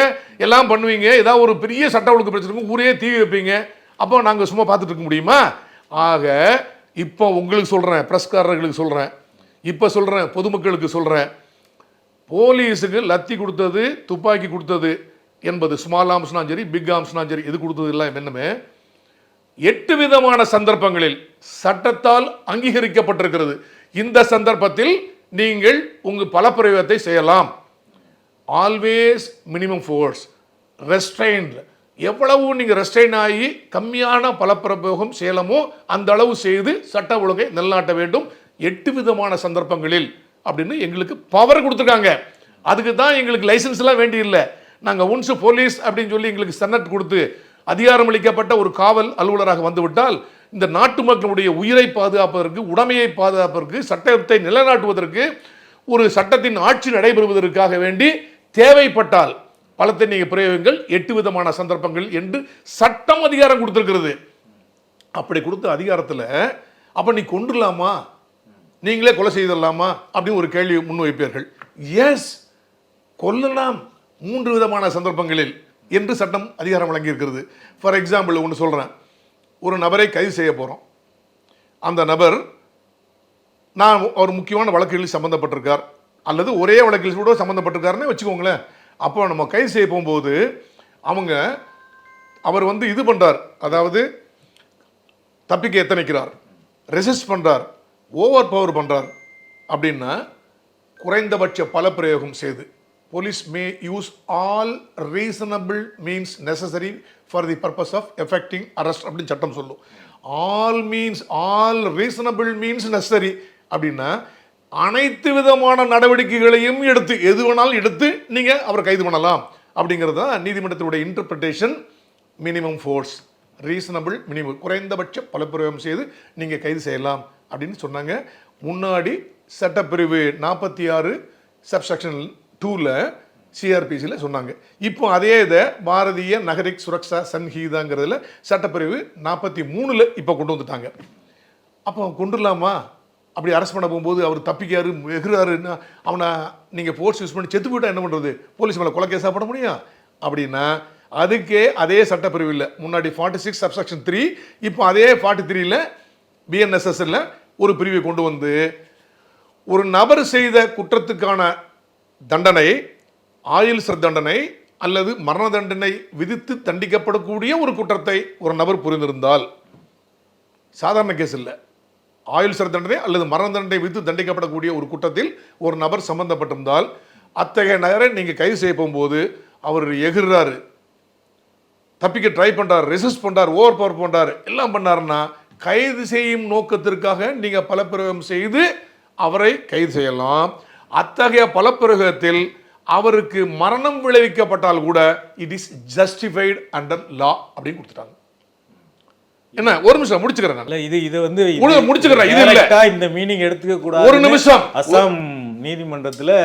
எல்லாம் பண்ணுவீங்க, ஏதாவது ஒரு பெரிய சட்ட ஒழுங்கு பிரச்சனை ஊரே தீ வைப்பீங்க, அப்போ நாங்க சும்மா பார்த்துட்டு இருக்க முடியுமா? ஆக இப்போ உங்களுக்கு சொல்றேன், பிரஸ்காரர்களுக்கு சொல்றேன், இப்போ சொல்றேன், பொதுமக்களுக்கு சொல்றேன், போலீஸுக்கு லத்தி கொடுத்தது, துப்பாக்கி கொடுத்தது என்பது ஸ்மால் ஆர்ம்ஸ்னாலும் சரி, பிக் ஆர்ம்ஸ்னாலும் சரி, எது கொடுத்தது எல்லாம் என்னமே 8 விதமான சந்தர்ப்பங்களில் சட்டத்தால் அங்கீகரிக்கப்பட்டிருக்கிறது. இந்த சந்தர்ப்பத்தில் நீங்கள் உங்கள் பல பிரயோகத்தை செய்யலாம். ஆல்வேஸ் மினிமம் ஃபோர்ஸ், ரெஸ்ட்ரைன்ட், எவ்வளவு நீங்கள் ரெஸ்ட்ரைன் ஆகி கம்மியான பலப்பிரயோகம் செய்யலாமோ அந்த அளவு செய்து சட்ட ஒழுங்கை நிலைநாட்ட வேண்டும் 8 விதமான சந்தர்ப்பங்களில் அப்படின்னு எங்களுக்கு பவர் கொடுத்துருக்காங்க. அதுக்கு தான் எங்களுக்கு லைசன்ஸ்லாம் வேண்டியில்லை. நாங்கள் ஒன்ஸ் போலீஸ் அப்படின்னு சொல்லி எங்களுக்கு சன்னட் கொடுத்து அதிகாரம் அளிக்கப்பட்ட ஒரு காவல் அலுவலராக வந்துவிட்டால் இந்த நாட்டு மக்களுடைய உயிரை பாதுகாப்பதற்கு, உடைமையை பாதுகாப்பதற்கு, சட்டத்தை நிலைநாட்டுவதற்கு, ஒரு சட்டத்தின் ஆட்சி நடைபெறுவதற்காக வேண்டி தேவைப்பட்டால் பலத்தை நீங்கள் பிரயோகங்கள் 8 விதமான சந்தர்ப்பங்கள் என்று சட்டம் அதிகாரம் கொடுத்திருக்கிறது. அப்படி கொடுத்த அதிகாரத்தில் அப்ப நீ கொண்டுலாமா, நீங்களே கொலை செய்தலாமா அப்படின்னு ஒரு கேள்வி முன்வைப்பீர்கள். எஸ், கொல்லலாம் 3 விதமான சந்தர்ப்பங்களில் என்று சட்டம் அதிகாரம் வழங்கியிருக்கிறது. ஃபார் எக்ஸாம்பிள் ஒன்று சொல்கிறேன், ஒரு நபரை கைது செய்ய போகிறோம், அந்த நபர் நான் ஒரு முக்கியமான வழக்குகளில் சம்மந்தப்பட்டிருக்கார் அல்லது ஒரே வழக்கில் கூட சம்மந்தப்பட்டிருக்காருன்னு வச்சுக்கோங்களேன். அப்போ நம்ம கைது செய்ய போகும்போது அவர் வந்து இது பண்ணுறார், அதாவது தப்பிக்க எத்தனைக்கிறார், ரெசிஸ்ட் பண்ணுறார், ஓவர் பவர் பண்ணுறார் அப்படின்னா குறைந்தபட்ச பல பிரயோகம் செய்து police may use all reasonable means necessary for the purpose of effecting arrest அப்படின்னு சட்டம் சொல்லும். all reasonable means necessary அப்படின்னா அனைத்து விதமான நடவடிக்கைகளையும் எடுத்து எது வேணாலும் எடுத்து நீங்க அவரை கைது பண்ணலாம் அப்படிங்கிறது தான் நீதிமன்றத்தினுடைய interpretation. Minimum force, reasonable minimum, குறைந்தபட்ச பலப்பிரயோகம் செய்து நீங்க கைது செய்யலாம் அப்படின்னு சொன்னாங்க. முன்னாடி சட்டப்பிரிவு 46 சப்செக்ஷன் 2ல சிஆர்பிசியில் சொன்னாங்க. இப்போ அதே இதை பாரதிய நகரிக் சுரக்ஷா சன்ஹீதாங்கிறதுல சட்டப்பிரிவு 43ல் இப்போ கொண்டு வந்துட்டாங்க. அப்போ கொண்டுடலாமா? அப்படி அரெஸ்ட் பண்ண போகும்போது அவர் தப்பிக்காரு, எகுறாருன்னா அவனை நீங்கள் ஃபோர்ஸ் யூஸ் பண்ணி செத்து போயிட்டா என்ன பண்ணுறது? போலீஸ் மேலே கொலை கேஸாக போட முடியும்? அப்படின்னா அதுக்கே அதே சட்டப்பிரிவில் முன்னாடி 46 சப்செக்ஷன் 3, இப்போ அதே 43ல் பிஎன்எஸ்எஸ்ல ஒரு பிரிவை கொண்டு வந்து ஒரு நபர் செய்த குற்றத்துக்கான தண்டனை, ஆயுள் சிறை தண்டனை அல்லது மரண தண்டனை விதித்து தண்டிக்கப்படக்கூடிய ஒரு குற்றத்தை ஒரு நபர் புரிந்திருந்தால், சாதாரண கேஸ் இல்லை, ஆயுள் சிறை தண்டனை அல்லது மரண தண்டனை விதித்து தண்டிக்கப்படக்கூடிய ஒரு குற்றத்தில் ஒரு நபர் சம்பந்தப்பட்டிருந்தால் அத்தகைய நபரை நீங்கள் கைது செய்ய போகும்போது அவர் எகிர்றாரு, தப்பிக்க ட்ரை பண்றாரு, ரெசிஸ்ட் பண்றாரு, ஓவர் பவர் பண்றாரு, எல்லாம் பண்ணாருன்னா கைது செய்யும் நோக்கத்திற்காக நீங்கள் பலப்பிரயோகம் செய்து அவரை கைது செய்யலாம். அத்தகைய பலப்பிரயோகத்தில் அவருக்கு மரணம் விளைவிக்கப்பட்டால் கூட இட் இஸ் ஜஸ்டிஃபைடு அண்டர் லா அப்படின்னு கொடுத்துட்டாங்க. என்ன, ஒரு நிமிஷம் முடிச்சுக்கிறேன். இல்ல இது வந்து முடிச்சுக்கிறேன். இது இல்ல, இந்த மீனிங் எடுத்துக்க கூடாது. ஒரு நிமிஷம். அசாம் நீதிமன்றத்துல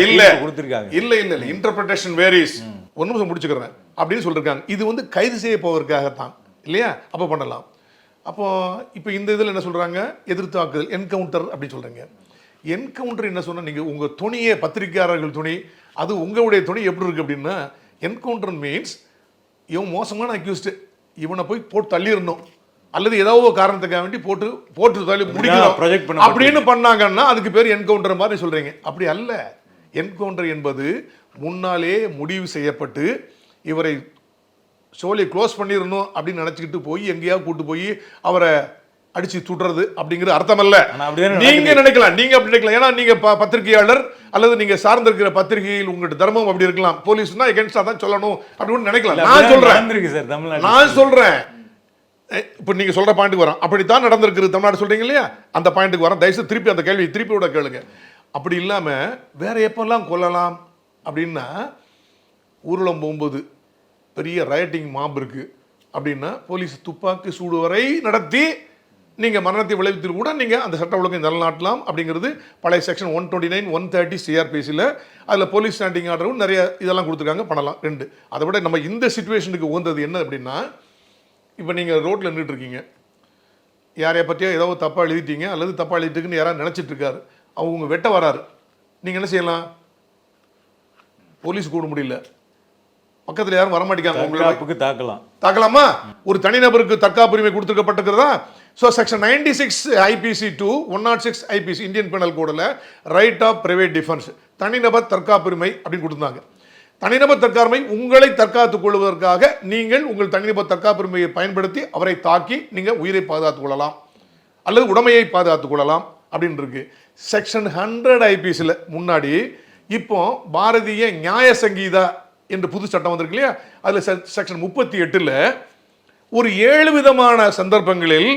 இல்ல கொடுத்திருக்காங்க. இல்ல இன்டர்பிரேஷன் வேரிஸ். ஒரு நிமிஷம் முடிச்சுக்கிறேன் அப்படின்னு சொல்லிருக்காங்க. இது வந்து கைது செய்ய போவதற்காகத்தான் இல்லையா? அப்ப பண்ணலாம். அப்போ இப்போ இந்த இதில் என்ன சொல்றாங்க, எதிர்த்தாக்குதல், என்கவுண்டர் அப்படின்னு சொல்றீங்க. என்கவுண்டர் என்ன சொன்னா, நீங்க உங்க துணியே, பத்திரிகையாளர்கள் துணி, அது உங்களுடைய துணி எப்படி இருக்கு அப்படின்னா, என்கவுண்டர் மீன்ஸ் இவன் மோசமான அக்யூஸ்ட், இவனை போய் போட்டு தள்ளிடணும் அல்லது ஏதாவது ஒரு காரணத்துக்காக வேண்டி போட்டு தள்ளி முடிக்கணும் அப்படின்னு பண்ணாங்கன்னா அதுக்கு பேர் என்கவுண்டர் மாதிரி சொல்றீங்க. அப்படி அல்ல. என்கவுண்டர் என்பது முன்னாலே முடிவு செய்யப்பட்டு இவரை ஷோலையை க்ளோஸ் பண்ணிடணும் அப்படின்னு நினச்சிக்கிட்டு போய் எங்கேயாவது கூட்டு போய் அவரை அடிச்சு சுடுறது அப்படிங்கிறது அர்த்தம் அல்ல. நீங்க நினைக்கலாம், நீங்க அப்படி நினைக்கலாம். ஏன்னா நீங்க பத்திரிகையாளர் அல்லது நீங்க சார்ந்திருக்கிற பத்திரிகையில் உங்கள்கிட்ட தர்மம் அப்படி இருக்கலாம். போலீஸ்னா எகென்ஸ்டா தான் சொல்லணும் அப்படின்னு நினைக்கலாம். நான் சொல்றேன் இப்போ நீங்க சொல்ற பாயிண்ட்டுக்கு வரோம். அப்படித்தான் நடந்திருக்கு தமிழ்நாடு சொல்றீங்க இல்லையா, அந்த பாயிண்ட்டுக்கு வரோம். தயவுசெய்து திருப்பி அந்த கேள்வி திருப்பி விட கேளுங்க. அப்படி இல்லாம வேற எப்பெல்லாம் கொல்லலாம் அப்படின்னா, ஊர்வலம் போகும்போது பெரிய ரயட்டிங் மாப் இருக்கு அப்படின்னா போலீஸ் துப்பாக்கி சூடு வரை நடத்தி நீங்க மரணத்தை விளைவித்து கூட நீங்க அந்த சட்ட ஒழுங்கை நிலநாட்டலாம் அப்படிங்கிறது பழைய செக்ஷன் 129 130 சிஆர்பிசியில் அதில் போலீஸ் ஸ்டாண்டிங் ஆர்டரும் நிறைய இதெல்லாம் கொடுத்துருக்காங்க, பண்ணலாம். 2 அதை விட நம்ம இந்த சிச்சுவேஷனுக்கு உகந்தது என்ன அப்படின்னா, இப்போ நீங்கள் ரோட்டில் நின்றுட்டு இருக்கீங்க, யாரைய பற்றியோ ஏதோ தப்பாக எழுதிட்டீங்க அல்லது தப்பாக எழுதிட்டுக்குன்னு யாராவது நினச்சிட்டு இருக்காரு, அவங்க வெட்ட வராரு, நீங்கள் என்ன செய்யலாம்? போலீஸ் கூட முடியல, பக்கத்தில் யாரும் வரமாட்டேங்காங்க, உங்களுக்கு தாக்கலாமா? ஒரு தனிநபருக்கு தற்காப்புரிமை கொடுத்துருக்கப்பட்டிருக்கிறதா? So section 96 IPC 2 106 IPC Indian penal கோடில் ரைட் ஆஃப் பிரைவேட் டிஃபென்ஸ், தனிநபர் தற்காப்புரிமை அப்படின்னு கொடுத்துருந்தாங்க. தனிநபர் தற்காப்புரிமை உங்களை தற்காத்துக் கொள்வதற்காக நீங்கள் உங்கள் தனிநபர் தற்காப்புரிமையை பயன்படுத்தி அவரை தாக்கி நீங்கள் உயிரை பாதுகாத்துக் கொள்ளலாம் அல்லது உடமையை பாதுகாத்துக் கொள்ளலாம் அப்படின்னு இருக்கு. செக்ஷன் 100 ஐபிசியில் முன்னாடி இப்போ பாரதிய நியாய சங்கீதா என்று புது சட்டம் வந்திருக்கு இல்லையா, அதில் செக்ஷன் 38 ஒரு 7 விதமான சந்தர்ப்பங்களில்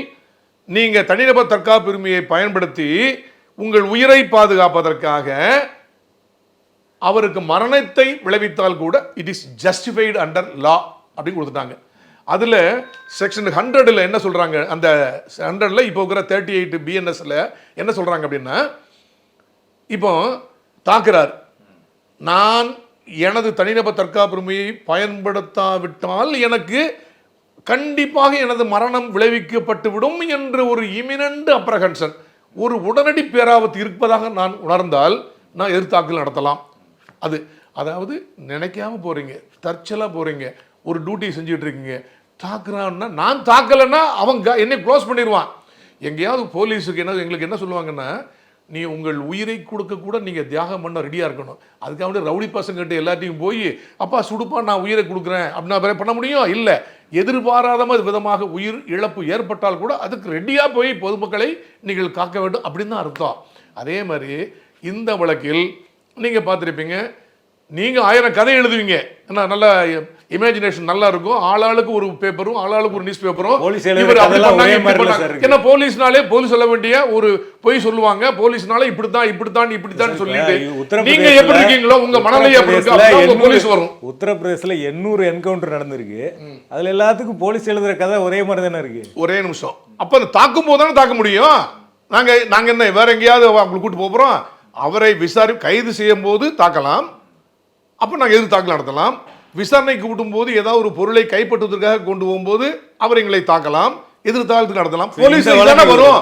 நீங்க தனிநபர் தற்காப்புரிமையை பயன்படுத்தி உங்கள் உயிரை பாதுகாப்பதற்காக அவருக்கு மரணத்தை விளைவித்தால் கூட இட் இஸ் ஜஸ்டிஃபைடு அண்டர் லா அப்படின்னு கொடுத்துட்டாங்க. அதுல செக்ஷன் 100 என்ன சொல்றாங்க, அந்த 100 இப்போ இருக்கிற 38 பிஎன்எஸ்ல என்ன சொல்றாங்க அப்படின்னா, இப்போ தாக்குறார், நான் எனது தனிநபர் தற்காப்புரிமையை பயன்படுத்தாவிட்டால் எனக்கு கண்டிப்பாக எனது மரணம் விளைவிக்கப்பட்டு விடும் என்ற ஒரு இமினன்ட் அப்ரஹென்ஷன், ஒரு உடனடி பேராபத்து இருப்பதாக நான் உணர்ந்தால் நான் எதிர்த்தாக்கல் நடத்தலாம். அதாவது நினைக்காம போறீங்க, தற்செயலா போறீங்க, ஒரு டியூட்டி செஞ்சுட்டு இருக்கீங்க, தாக்குறான்னா, நான் தாக்கலைன்னா அவங்க என்னை க்ளோஸ் பண்ணிடுவான். எங்கேயாவது போலீஸுக்கு என்ன எங்களுக்கு என்ன சொல்லுவாங்கன்னா, நீ உங்கள் உயிரை கொடுக்க கூட நீங்கள் தியாகம் பண்ண ரெடியாக இருக்கணும். அதுக்காக ரவுடி பசங்கிட்ட எல்லாத்தையும் போய் அப்பா சுடுப்பா நான் உயிரை கொடுக்குறேன் அப்படின்னா பண்ண முடியும்? இல்லை. எதிர்பாராத விதமாக உயிர் இழப்பு ஏற்பட்டால் கூட அதுக்கு ரெடியாக போய் பொதுமக்களை நீங்கள் காக்க வேண்டும் அப்படின்னு தான் அர்த்தம். அதே மாதிரி இந்த வழக்கில் நீங்கள் பார்த்துருப்பீங்க, நீங்கள் 1000 கதை எழுதுவீங்க, என்ன நல்லா இமேஜினேஷன் நல்லா இருக்கும், ஆளாளுக்கு ஒரு பேப்பரும் ஆளாளுக்கு ஒரு நியூஸ் பேப்பரும். ஏன்னா போலீஸ்னாலே போலீஸ் சொல்ல வேண்டிய ஒரு பொய் சொல்லுவாங்க, போலீஸ்னால இப்படித்தான் சொல்லிட்டு நீங்க எப்படி இருக்கீங்களோ உங்க மனநிலை எப்படி இருக்கு போலீஸ் வரும். உத்தரப்பிரதேசல 800 என்கவுண்டர் நடந்திருக்கு, அதுல எல்லாத்துக்கும் போலீஸ் எழுதுற கதை ஒரே மாதிரி தானே இருக்கு. ஒரே நிமிஷம், அப்ப அதை தாக்கும் போது தானே தாக்க முடியும். நாங்க என்ன வேற எங்கேயாவது அவங்களை கூட்டு போறோம்? அவரை கைது செய்யும் போது தாக்கலாம், அப்ப நாங்க எதிர் தாக்கல் நடத்தலாம். விசாரணைக்கு கூட்டும் போது ஏதாவது ஒரு பொருளை கைப்பற்றுவதற்காக கொண்டு போகும்போது அவர் எங்களை தாக்கலாம், எதிர் தாக்கல் நடத்தலாம். போலீஸ் வரும்,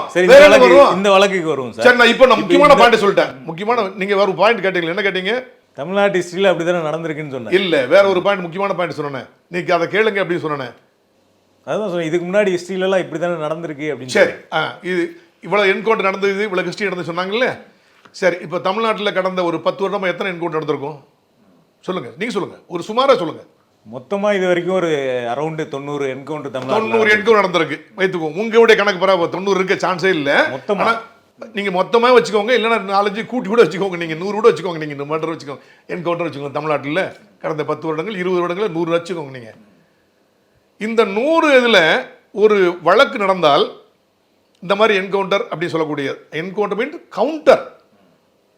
இந்த வழக்குக்கு வரும். சரி, நான் இப்போ முக்கியமான பாயிண்ட் சொல்லிட்டேன். முக்கியமான நீங்க வேற ஒரு பாயிண்ட் கேட்டீங்க, என்ன கேட்டீங்க? தமிழ்நாட்டு ஹிஸ்டரியில் அப்படிதானே நடந்திருக்குன்னு சொன்னேன். இல்ல, வேற ஒரு பாயிண்ட் முக்கியமான பாயிண்ட் சொன்னேன், நீங்க அதை கேளுங்க அப்படின்னு சொன்னேன். அதுதான் சொன்னேன், இதுக்கு முன்னாடி ஹிஸ்டரியில எல்லாம் இப்படிதானே நடந்திருக்கு அப்படின்னு. சரி, இது இவ்வளவு என்கவுண்டர் நடந்தது, இவ்வளவு ஹிஸ்டரி நடந்து சொன்னாங்கல்ல. சரி, இப்போ தமிழ்நாட்டில் கடந்த ஒரு 10 வருடமா எத்தனை என்கவுண்டர் நடந்திருக்கும் சொல்லுங்க, நீங்க சொல்லுங்க, ஒரு சுமாரா சொல்லுங்க. மொத்தமா இது வரைக்கும் ஒரு அரௌண்ட் 90 என்கவுண்டர் தமிழ்நாட்டில் 90 என்கவுண்டர் நடந்திருக்கு வைத்துக்கோ. உங்களுடைய கணக்கு பரவ 90 இருக்க சான்ஸே இல்ல. மொத்தமா நீங்க மொத்தமா வச்சுக்கோங்க, இல்லைன்னா 4-5 கூட்டி கூட வச்சுக்கோங்க, நீங்க 100 கூட வச்சுக்கோங்க, நீங்க மர்டர் வச்சுக்கோங்க, என்கவுண்டர் வச்சுக்கோங்க. தமிழ்நாட்டில் கடந்த 10 வருடங்கள் 20 வருடங்கள் 100 வச்சுக்கோங்க. நீங்க இந்த 100 இதுல ஒரு வழக்கு நடந்தால் இந்த மாதிரி என்கவுண்டர் அப்படி சொல்லக்கூடிய என்கவுண்டர் மீன் கவுண்டர்,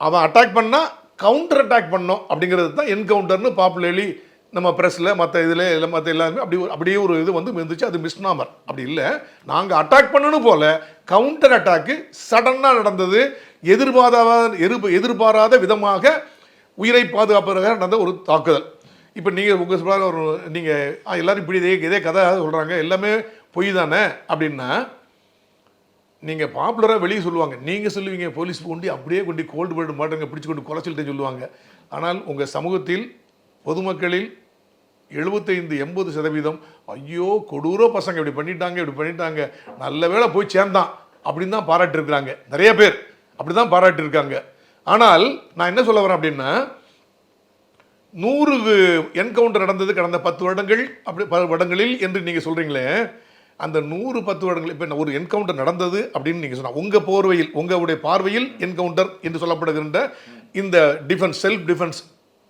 அவன் அட்டாக் பண்ணா கவுண்டர் அட்டாக் பண்ணோம் அப்படிங்கிறது தான் என்கவுண்டர்னு பாப்புலர்லி நம்ம ப்ரெஸ்ஸில் மற்ற இதில் மற்ற எல்லாருமே அப்படியே ஒரு இது இருந்துச்சு. அது மிஸ்நாமர். அப்படி இல்லை, நாங்கள் அட்டாக் பண்ணணும் போல கவுண்டர் அட்டாக்கு சடனாக நடந்தது, எதிர்பாராத விதமாக உயிரை பாதுகாப்பதற்காக நடந்த ஒரு தாக்குதல். இப்போ நீங்கள் உங்கள் நீங்கள் எல்லாரும் இப்படி இதே கதை சொல்கிறாங்க, எல்லாமே பொய் தானே அப்படின்னா நீங்கள் பாப்புலராக வெளியே சொல்லுவாங்க, நீங்கள் சொல்லுவீங்க போலீஸ் அப்படியே கொண்டு கோல்டு பிளட் மாட்டங்க பிடிச்சி கொண்டு கொலை சொல்லிட்டு சொல்லுவாங்க. ஆனால் உங்கள் சமூகத்தில் பொதுமக்களில் 75-80% ஐயோ கொடூர பசங்க இப்படி பண்ணிட்டாங்க நல்ல வேளை போய் சேர்ந்தான் அப்படின்னு தான் பாராட்டிருக்கிறாங்க. நிறைய பேர் அப்படி தான் பாராட்டியிருக்காங்க. ஆனால் நான் என்ன சொல்ல வரேன் அப்படின்னா, 100 என்கவுண்டர் நடந்தது கடந்த 10 வருடங்கள், அப்படி 10 வருடங்களில் என்று நீங்கள் சொல்கிறீங்களே, அந்த 110 வருடங்கள் இப்போ ஒரு என்கவுண்டர் நடந்தது அப்படின்னு நீங்கள் சொன்னால் உங்கள் போர்வையில் உங்களுடைய பார்வையில் என்கவுண்டர் என்று சொல்லப்படுகின்ற இந்த டிஃபென்ஸ் செல்ஃப் டிஃபென்ஸ்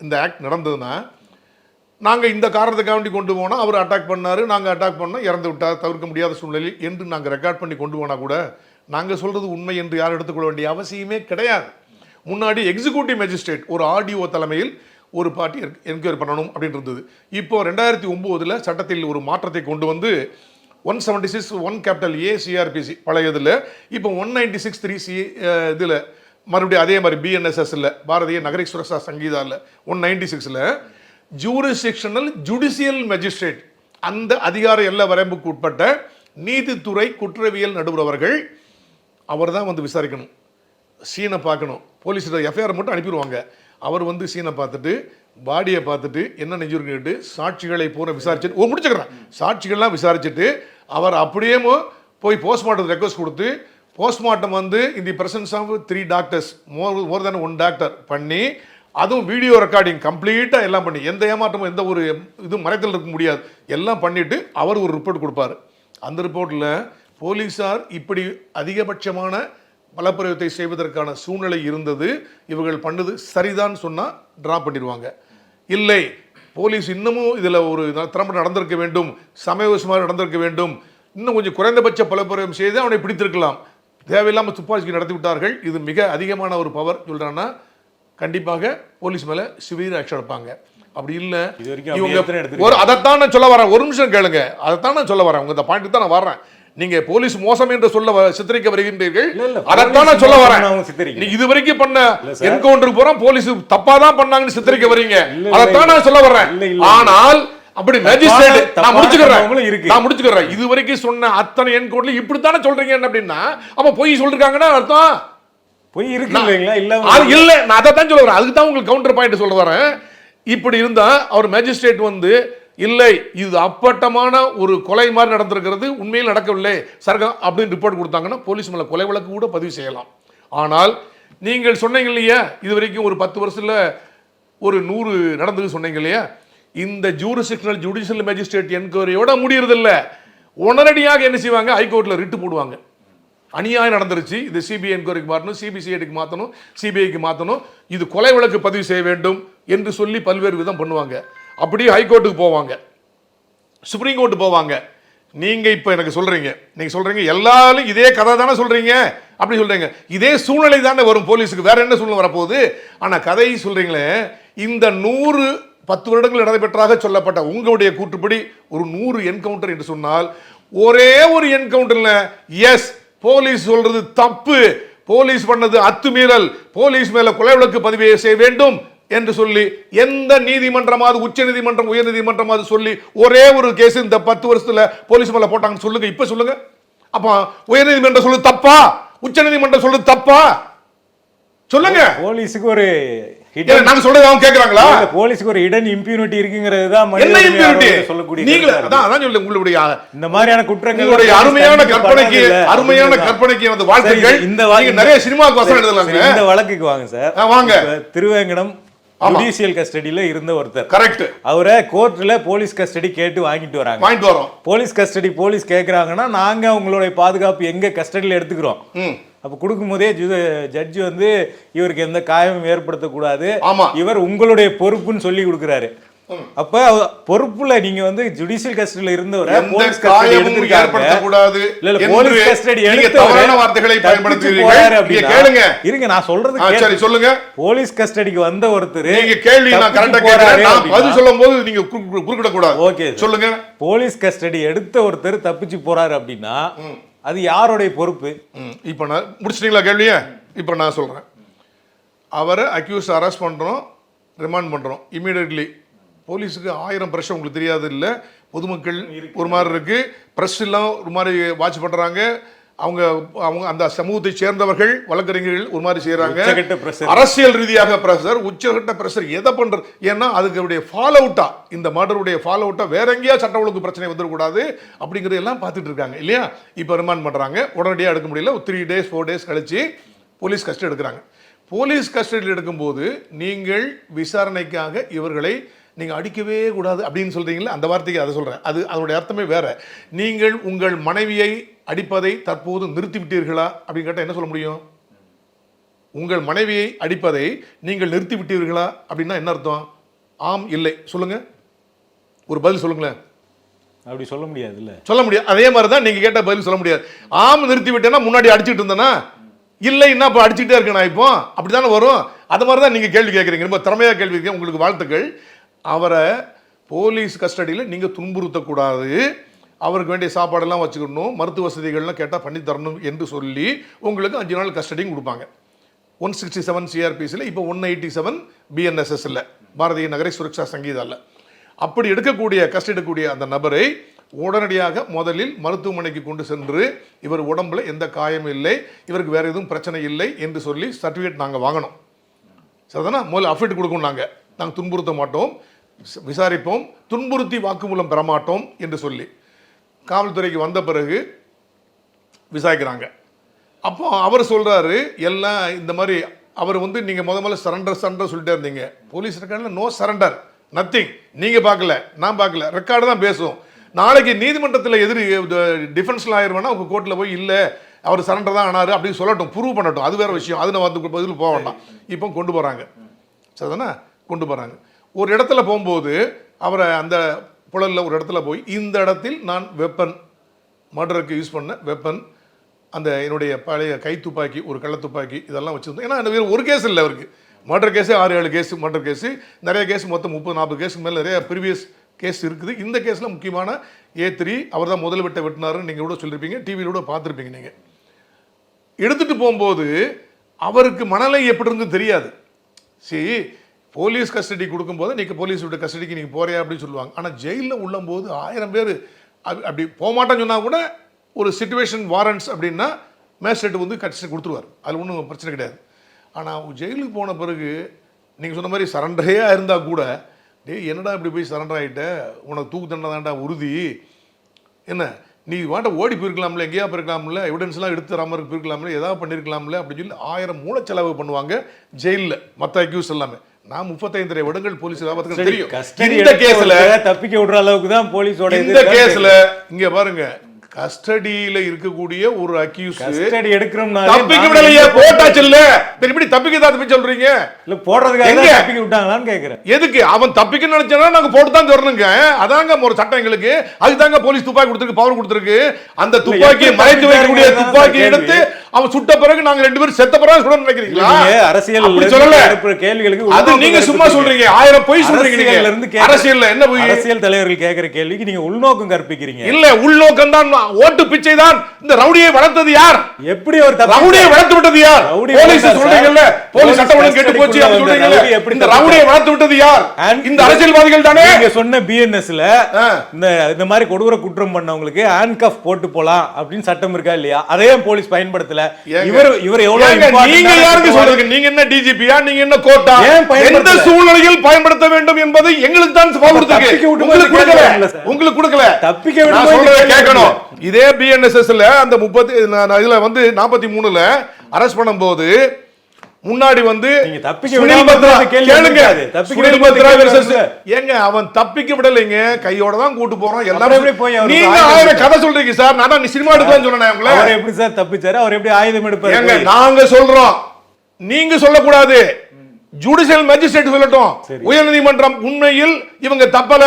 இந்த ஆக்ட் நடந்ததுன்னா, நாங்கள் இந்த காரணத்துக்காண்டி கொண்டு போனால் அவர் அட்டாக் பண்ணார், நாங்கள் அட்டாக் பண்ணோம், இறந்து விட்டார், தவிர்க்க முடியாத சூழ்நிலையில் என்று நாங்கள் ரெக்கார்ட் பண்ணி கொண்டு போனால் கூட நாங்கள் சொல்கிறது உண்மை என்று யாரும் எடுத்துக்கொள்ள வேண்டிய அவசியமே கிடையாது. முன்னாடி எக்ஸிக்யூட்டிவ் மேஜிஸ்ட்ரேட் ஒரு ஆர்டிஓ தலைமையில் ஒரு பார்ட்டி என்கொயரி பண்ணணும் அப்படின்னு இருந்தது. இப்போ 2009 சட்டத்தில் ஒரு மாற்றத்தை கொண்டு வந்து 176 1 CRPC பழையதில் இப்போ 196 3C இதில் மறுபடியும் அதே மாதிரி BNSSல பாரதிய நகர சுரக்ஷா சங்கீதாவில் 196ல் ஜூரிஸ்டிக்ஷனல் ஜுடிஷியல் மேஜிஸ்ட்ரேட் அந்த அதிகார எல்லை வரம்புக்கு உட்பட்ட நீதித்துறை குற்றவியல் நடுவர் அவர்கள் அவர் தான் வந்து விசாரிக்கணும், சீனை பார்க்கணும். போலீஸ் எஃப்ஐஆர் மட்டும் அனுப்பிடுவாங்க. அவர் வந்து சீனை பார்த்துட்டு பாடியை பார்த்துட்டு என்ன நெஞ்சுருக்கு கேட்டு சாட்சிகளை பூரா விசாரிச்சுட்டு முடிச்சுக்கிறேன், சாட்சிகள்லாம் விசாரிச்சுட்டு அவர் அப்படியே போய் போஸ்ட்மார்ட்டம் ரெக்வஸ்ட் கொடுத்து போஸ்ட்மார்ட்டம் வந்து இந்த presence of 3 doctors more than 1 doctor பண்ணி அதுவும் வீடியோ ரெக்கார்டிங் கம்ப்ளீட்டாக எல்லாம் பண்ணி எந்த ஏமாற்றமும் எந்த ஒரு இது மறைத்தல் இருக்க முடியாது எல்லாம் பண்ணிவிட்டு அவர் ஒரு ரிப்போர்ட் கொடுப்பார். அந்த ரிப்போர்ட்டில் போலீஸார் இப்படி அதிகபட்சமான பலப்பிரயோகத்தை செய்வதற்கான சூழ்நிலை இருந்தது, இவர்கள் பண்ணது சரிதான் சொன்னால் ட்ரா பண்ணிடுவாங்க. இல்லை போலீஸ் இன்னமும் இதில் ஒரு திறம்பட நடந்திருக்க வேண்டும், சமயவசமாக நடந்திருக்க வேண்டும், இன்னும் கொஞ்சம் குறைந்தபட்ச பலப்பிரயோகம் செய்து அவனை பிடித்திருக்கலாம், தேவையில்லாமல் துப்பாக்கி நடத்தி விட்டார்கள், இது மிக அதிகமான ஒரு பவர் சொல்கிறான்னா கண்டிப்பாக போலீஸ் மேலே சிவியர் ஆக்ஷன் எடுப்பாங்க. அப்படி இல்லை இவங்க அதைத்தான் நான் சொல்ல வரேன், ஒரு நிமிஷம் கேளுங்க, அதைத்தான் நான் சொல்ல வரேன், உங்க இந்த பாயிண்ட் தான் நான் வரேன். நீங்க போலீஸ் மோசம் என்று சொல்ல சித்தரிக்க வருகின்றீர்கள், அதைத்தான் நான் சொல்ல வரேன். நீங்க இது வரைக்கும் பண்ண என்கவுண்டர் பூரா போலீஸ் தப்பா தான் பண்ணாங்கன்னு சித்தரிக்க வரீங்க, அதைத்தான் நான் சொல்ல வரேன். ஆனால் அப்படி மேஜிஸ்ட்ரேட் நான் முடிச்சுக்கிறேன் இது வரைக்கும் சொன்ன அத்தனை என்கவுண்டர்ல இப்படித்தானே சொல்றீங்க அப்படின்னா அப்ப பொய் சொல்லிருக்காங்கன்னா அர்த்தம் பொய் இருக்கு இல்லைங்களா? இல்ல நான் அதை தான் சொல்ல வரேன், அதுக்கு தான் உங்களுக்கு கவுண்டர் பாயிண்ட் சொல்ல வரேன். இப்படி இருந்தா அவர் மேஜிஸ்ட்ரேட் வந்து இல்லை இது அப்பட்டமான ஒரு கொலை மாதிரி நடந்திருக்கிறது, உண்மையில் நடக்கவில்லை சரகம் அப்படின்னு ரிப்போர்ட் கொடுத்தாங்கன்னா போலீஸ் மேலே கொலை வழக்கு கூட பதிவு செய்யலாம். ஆனால் நீங்கள் சொன்னீங்க இல்லையா இது வரைக்கும் ஒரு 10 வருஷத்துல ஒரு 100 நடந்தது சொன்னீங்க இல்லையா, இந்த ஜூரிஸ்டிக்ஷனல் ஜுடிஷியல் மேஜிஸ்ட்ரேட் என்கொயரியோட முடியறதில்லை, உடனடியாக என்ன செய்வாங்க, ஹைகோர்ட்டில் ரிட்டு போடுவாங்க. அநியாயம் நடந்துருச்சு, இது சிபிஐ என்கொயரிக்கு மாற்றணும், சிபிசிஐடிக்கு மாற்றணும், சிபிஐக்கு மாற்றணும், இது கொலை வழக்கு பதிவு செய்ய வேண்டும் என்று சொல்லி பல்வேறு விதம் பண்ணுவாங்க. அப்படியே ஹைகோர்ட்டுக்கு போவாங்க, சுப்ரீம் கோர்ட்டு போவாங்க. நீங்க இப்ப எனக்கு சொல்றீங்க, நீங்க சொல்றீங்க எல்லாரும் இதே கதை தானே சொல்றீங்க, அப்படி சொல்றீங்க, இதே சூழ்நிலை தானே வரும் போலீஸுக்கு, வேற என்ன சூழ்நிலை வரப்போகுது. ஆனா கதையை சொல்றீங்களே, இந்த 110 வருடங்கள் நடைபெற்றாக சொல்லப்பட்ட உங்களுடைய கூற்றுப்படி ஒரு 100 என்கவுண்டர் என்று சொன்னால் ஒரே ஒரு என்கவுண்டர்ல எஸ் போலீஸ் சொல்றது தப்பு, போலீஸ் பண்ணது அத்துமீறல், போலீஸ் மேல கொலை வழக்கு பதிவு செய்ய வேண்டும் என்று சொல்லி எந்த நீதிமன்றமாவது உச்ச நீதிமன்றம் உயர் நீதிமன்றமாவது சொல்லி ஒரே ஒரு கேஸ் இந்த 10 வருஷத்துல போலீஸ் மேல போட்டாங்கன்னு சொல்லுங்க, இப்ப சொல்லுங்க. அப்ப உயர் நீதிமன்றம் சொல்லுது தப்பா, உச்ச நீதிமன்றம் சொல்லுது தப்பா, சொல்லுங்க. போலீஸுக்கு ஒரு நாங்க சொல்றது அவங்க கேக்குறாங்களா? போலீஸுக்கு ஒரு ஹிடன் இம்யூனிட்டி இருக்குங்கிறது தான் என்ன இம்யூனிட்டி சொல்லக்கூடிய நீங்க அதான் சொல்லுங்க. உங்களுடைய இந்த மாதிரியான குற்றங்கள் உங்களுடைய அருமையான கற்பனைக்கு அந்த வாழ்த்துக்கள். இந்த நிறைய சினிமாக்கு வசனம் எழுதலாங்க. இந்த வழக்குக்கு வாங்க சார், வாங்க. திருவேங்கடம் ஜுடிஷியல் கஸ்டடியில இருந்த ஒருத்தர், கரெக்ட், அவரை கோர்ட்ல போலீஸ் கஸ்டடி கேட்டு வாங்கிட்டு வரோம். போலீஸ் கஸ்டடி போலீஸ் கேக்குறாங்கன்னா நாங்க உங்களுடைய பாதுகாப்பு எங்க கஸ்டடியில எடுத்துக்கிறோம். அப்ப கொடுக்கும் போதே ஜட்ஜி வந்து இவருக்கு எந்த காயமும் ஏற்படுத்தக்கூடாது, இவர் உங்களுடைய பொறுப்புன்னு சொல்லி கொடுக்குறாரு. அப்ப பொறுப்புல நீங்க வந்து ஜுடிஷியல் கஸ்டடியில இருந்தவரை போலீஸ் கஸ்டடி எடுத்துருக்காங்க, இல்ல போலீஸ் கஸ்டடி எடுத்தவரான வார்த்தைகளை பயன்படுத்துறீங்க. கேளுங்க, இருங்க நான் சொல்றது சரி சொல்லுங்க. போலீஸ் கஸ்டடிக்கு வந்த ஒருத்தர் நீங்க கேள்வி நான் கரெக்ட்டா கேக்குறேன், நான் பதில் சொல்லும்போது நீங்க குறுக்கிட கூடாது. ஓகே சொல்லுங்க. போலீஸ் கஸ்டடி எடுத்த ஒருத்தர் தப்பிச்சு போறாரு அப்படின்னா அது யாருடைய பொறுப்பு? இப்போ நான் முடிச்சிட்டீங்களா கேள்விய? இப்போ நான் சொல்றேன், அவரை அக்யூஸ் அரெஸ்ட் பண்றோம், ரிமாண்ட் பண்றோம் இமீடியட்லி. போலீஸுக்கு 1000 பிரஷர் உங்களுக்கு தெரியாது இல்லை, பொதுமக்கள் ஒரு மாதிரி இருக்கு, பிரஸ் எல்லாம் ஒரு மாதிரி வாட்ச் பண்றாங்க, அவங்க அந்த சமூகத்தை சேர்ந்தவர்கள் வழக்கறிஞர்கள் ஒரு மாதிரி செய்யறாங்க, அரசியல் ரீதியாக பிரஷர், உச்சகட்ட பிரஷர். எதை பண்றது? ஏன்னா அதுக்கு ஃபாலோ அவுட்டா இந்த மர்டருடைய ஃபாலோ அவுட்டா வேற எங்கேயா சட்ட ஒழுங்கு பிரச்சனை வந்துடக்கூடாது அப்படிங்கிறது எல்லாம் பார்த்துட்டு இருக்காங்க இல்லையா. இப்போ ரிமாண்ட் பண்றாங்க, உடனடியாக எடுக்க முடியல, 3 days 4 days கழிச்சு போலீஸ் கஸ்டடி எடுக்கிறாங்க. போலீஸ் கஸ்டடியில் எடுக்கும்போது நீங்கள் விசாரணைக்காக இவர்களை நீங்கள் அடிக்கவே கூடாது அப்படின்னு சொல்கிறீங்களா, அந்த வார்த்தைக்கு அதை சொல்கிறேன். அதனுடைய அர்த்தமே வேற. நீங்கள் உங்கள் மனைவியை அடிப்பதை தற்போது நிறுத்திவிட்டீர்களா அப்படின்னு கேட்டால் என்ன சொல்ல முடியும்? உங்கள் மனைவியை அடிப்பதை நீங்கள் நிறுத்திவிட்டீர்களா அப்படின்னா என்ன அர்த்தம்? ஆம் இல்லை சொல்லுங்க, ஒரு பதில் சொல்லுங்களேன். அப்படி சொல்ல முடியாதுல்ல. சொல்ல முடியாது. அதே மாதிரி தான் நீங்கள் கேட்ட பதில் சொல்ல முடியாது. ஆம் நிறுத்தி விட்டேன்னா முன்னாடி அடிச்சுட்டு இருந்தேன்னா, இல்லைன்னா இப்போ அடிச்சுட்டே இருக்கேன் நான் இப்போ, அப்படி தானே வரும். அது மாதிரி தான் நீங்கள் கேள்வி கேட்குறீங்க. ரொம்ப திறமையாக கேள்வி கேட்குறீங்க, உங்களுக்கு வாழ்த்துக்கள். அவரை போலீஸ் கஸ்டடியில் நீங்கள் துன்புறுத்தக்கூடாது, அவருக்கு வேண்டிய சாப்பாடெல்லாம் வச்சுக்கணும், மருத்துவ வசதிகள்லாம் கேட்டால் பண்ணி தரணும் என்று சொல்லி உங்களுக்கு 5 நாள் கஸ்டடியும் கொடுப்பாங்க. 167 சிஆர்பிசியில், இப்போ 187 பிஎன்எஸ்எஸ்ல, பாரதிய நகர சுரக்ஷா சங்கீதால. அப்படி எடுக்கக்கூடிய கஸ்டடி எடுக்கக்கூடிய அந்த நபரை உடனடியாக முதலில் மருத்துவமனைக்கு கொண்டு சென்று இவர் உடம்புல எந்த காயம் இல்லை, இவருக்கு வேற எதுவும் பிரச்சனை இல்லை என்று சொல்லி சர்டிஃபிகேட் நாங்கள் வாங்கணும். சரிதானா? முதல்ல அஃபிட் கொடுக்கணும். நாங்கள் துன்புறுத்த மாட்டோம், விசாரிப்போம், துன்புறுத்தி வாக்குமூலம் பெற மாட்டோம் என்று சொல்லி காவல்துறைக்கு வந்த பிறகு விசாரிக்கிறாங்க. அப்போ அவர் சொல்றாரு எல்லாம் இந்த மாதிரி. அவர் வந்து நீங்க முதல்ல சரண்டர் சொல்லிட்டே இருந்தீங்க. போலீஸ் ரெக்கார்டில் நோ சரண்டர், நத்திங். நீங்க பார்க்கல, நான் பார்க்கல, ரெக்கார்டு தான் பேசும். நாளைக்கு நீதிமன்றத்தில் எதிரி டிஃபென்ஸ் லாயர் வேணா உங்க கோர்ட்டில் போய் இல்லை அவர் சரண்டர் தான் ஆனாரு அப்படின்னு சொல்லட்டும், ப்ரூவ் பண்ணட்டும், அது வேற விஷயம். அது நான் வந்து பதில் போக வேண்டாம். இப்போ கொண்டு போறாங்க. சரிதானே? கொண்டு போறாங்க. ஒரு இடத்துல போகும்போது அவரை அந்த புழலில் ஒரு இடத்துல போய், இந்த இடத்தில் நான் வெப்பன், மர்டருக்கு யூஸ் பண்ண வெப்பன், அந்த என்னுடைய பழைய கை துப்பாக்கி, ஒரு கள்ள துப்பாக்கி, இதெல்லாம் வச்சுருந்தோம். ஏன்னா அந்த ஒரு கேஸ் இல்லை அவருக்கு, மர்டர் கேஸே 6-7 கேஸ் மர்டர் கேஸு, நிறைய கேஸ், மொத்தம் 30-40 கேஸுக்கு மேலே நிறைய ப்ரீவியஸ் கேஸ் இருக்குது. இந்த கேஸில் முக்கியமான A3 அவர் தான் முதல் வெட்டினாருன்னு நீங்கள் கூட சொல்லியிருப்பீங்க, டிவியில் கூட பார்த்துருப்பீங்க. நீங்கள் எடுத்துகிட்டு போகும்போது அவருக்கு மனநிலை எப்படி இருந்து தெரியாது. சரி, போலீஸ் கஸ்டடி கொடுக்கும்போது நீங்கள் போலீஸ் விட்ட கஸ்டடிக்கு நீங்கள் போறியா அப்படின்னு சொல்லுவாங்க. ஆனால் ஜெயிலில் உள்ளம்போது 1000 பேர் அப்படி போகமாட்டேன்னு சொன்னால் கூட ஒரு சிச்சுவேஷன் வாரண்ட்ஸ் அப்படின்னா மேஜிஸ்ட்ரேட் வந்து கஸ்டடி கொடுத்துருவார், அது ஒன்றும் பிரச்சனை கிடையாது. ஆனால் ஜெயிலுக்கு போன பிறகு நீங்கள் சொன்ன மாதிரி சரண்டரே இருந்தால் கூட, டேய் என்னடா இப்படி போய் சரண்டர் ஆகிட்ட, உனக்கு தூக்கு தண்டனை தான்டா உறுதி, என்ன நீ வாட்ட ஓடி போயிருக்கலாம்ல, எங்கேயா போயிருக்கலாம்ல, எவிடன்ஸ்லாம் எடுத்து தராமல் போயிருக்கலாம்ல, ஏதாவது பண்ணியிருக்கலாம்ல அப்படின்னு சொல்லி 1000 மூலச்செலவு பண்ணுவாங்க ஜெயிலில் மற்ற அக்யூஸ் எல்லாமே. நான் 35 வருடங்கள் போலீஸ் தெரியும். இந்த கேஸ்ல தப்பிக்க விடுற அளவுக்கு தான் போலீஸோட இந்த கேஸ்ல இங்க பாருங்க, கஸ்டடியில இருக்கக்கூடிய ஒரு அக்யூஸ் கஸ்டடி எடுக்கறோம்னா தப்பிக்க விடலையே, போட்டாச்சு இல்ல, எப்படி தப்பிக்க தப்பி சொல்றீங்க? இல்ல போடுறதுக்காக தப்பிக்க விட்டாங்களான்னு கேக்குறேன். எதுக்கு அவன் தப்பிக்க நினைச்சா நாங்க போட்டு தான் தரணுங்க, அதாங்க ஒரு சட்டம் எங்களுக்கு. அதுதாங்க போலீஸ் துப்பாக்கி கொடுத்துருக்கு, பவர் கொடுத்துருக்கு. அந்த துப்பாக்கியை மறைத்து வைக்கக்கூடிய துப்பாக்கி எடுத்து அவன் சுட்ட பிறகு நாங்க 2 பேரும் செத்த பிறகு சுட நினைக்கிறீங்களா? அரசியல் சொல்லல கேள்விகளுக்கு அது நீங்க சும்மா சொல்றீங்க, 1000 பொய் சொல்றீங்க நீங்க. அரசியல் என்ன பொய்? அரசியல் தலைவர்கள் கேட்கிற கேள்விக்கு நீங்க உள்நோக்கம் கற்பிக்கிறீங்க. இல்ல, உள்நோக்கம் தான். ஓட்டு பிச்சை தான். இந்த ரவுடியை வளர்த்தது யார்? எப்படி ஒரு ரவுடியை வளர்த்து விட்டது யார்? போலீஸ் சொல்றீங்கல்ல, போலீஸ் சட்டம் ஒழுங்கு கெட்டு போச்சு அப்படி சொல்றீங்கல்ல, இந்த ரவுடியை வளர்த்து விட்டது யார்? இந்த அரசியல்வாதிகள் தானே. நீங்க சொன்ன பிஎன்எஸ்ல இந்த மாதிரி கொடூர குற்றம் பண்ணவங்களுக்கு ஹேண்ட்கஃப் போட்டு போலாம் அப்படின்னு சட்டம் இருக்கா இல்லையா? அதே போலீஸ் பயன்படுத்தல. இவர் எவ்வளவு நீங்க யாருக்கு சொல்றீங்க? நீங்க என்ன டிஜிபியா, நீங்க என்ன கோட்டா? எந்த சூழ்நிலையில் பயன்படுத்த வேண்டும் என்பது எங்களுக்கு தான் கொடுத்திருக்கு, உங்களுக்கு கொடுக்கல. தப்பிக்க விட கேட்கணும். இதே பிஎன்எஸ்எஸ்ல அந்த 30 இதுல வந்து 43ல அரெஸ்ட் பண்ணும்போது முன்னாடி வந்து அவன் தப்பிக்க விடலைங்க, கையோட தான் கூட்டு போறோம். எல்லாரும் நீங்க 1000 கதை சொல்றீங்க சார். நான் சினிமா எடுக்கலாம் சொன்னேன் உங்களை. அவர் எப்படி சார் தப்பிச்சாரு? அவர் எப்படி ஆயுதம் எடுப்பாரு? நாங்க சொல்றோம், நீங்க சொல்லக்கூடாது. ஜுடிஷியல் மேஜிஸ்ட்ரேட் சொல்லட்டும், உயர்நீதிமன்றம் உண்மையில் இவங்க தப்பல,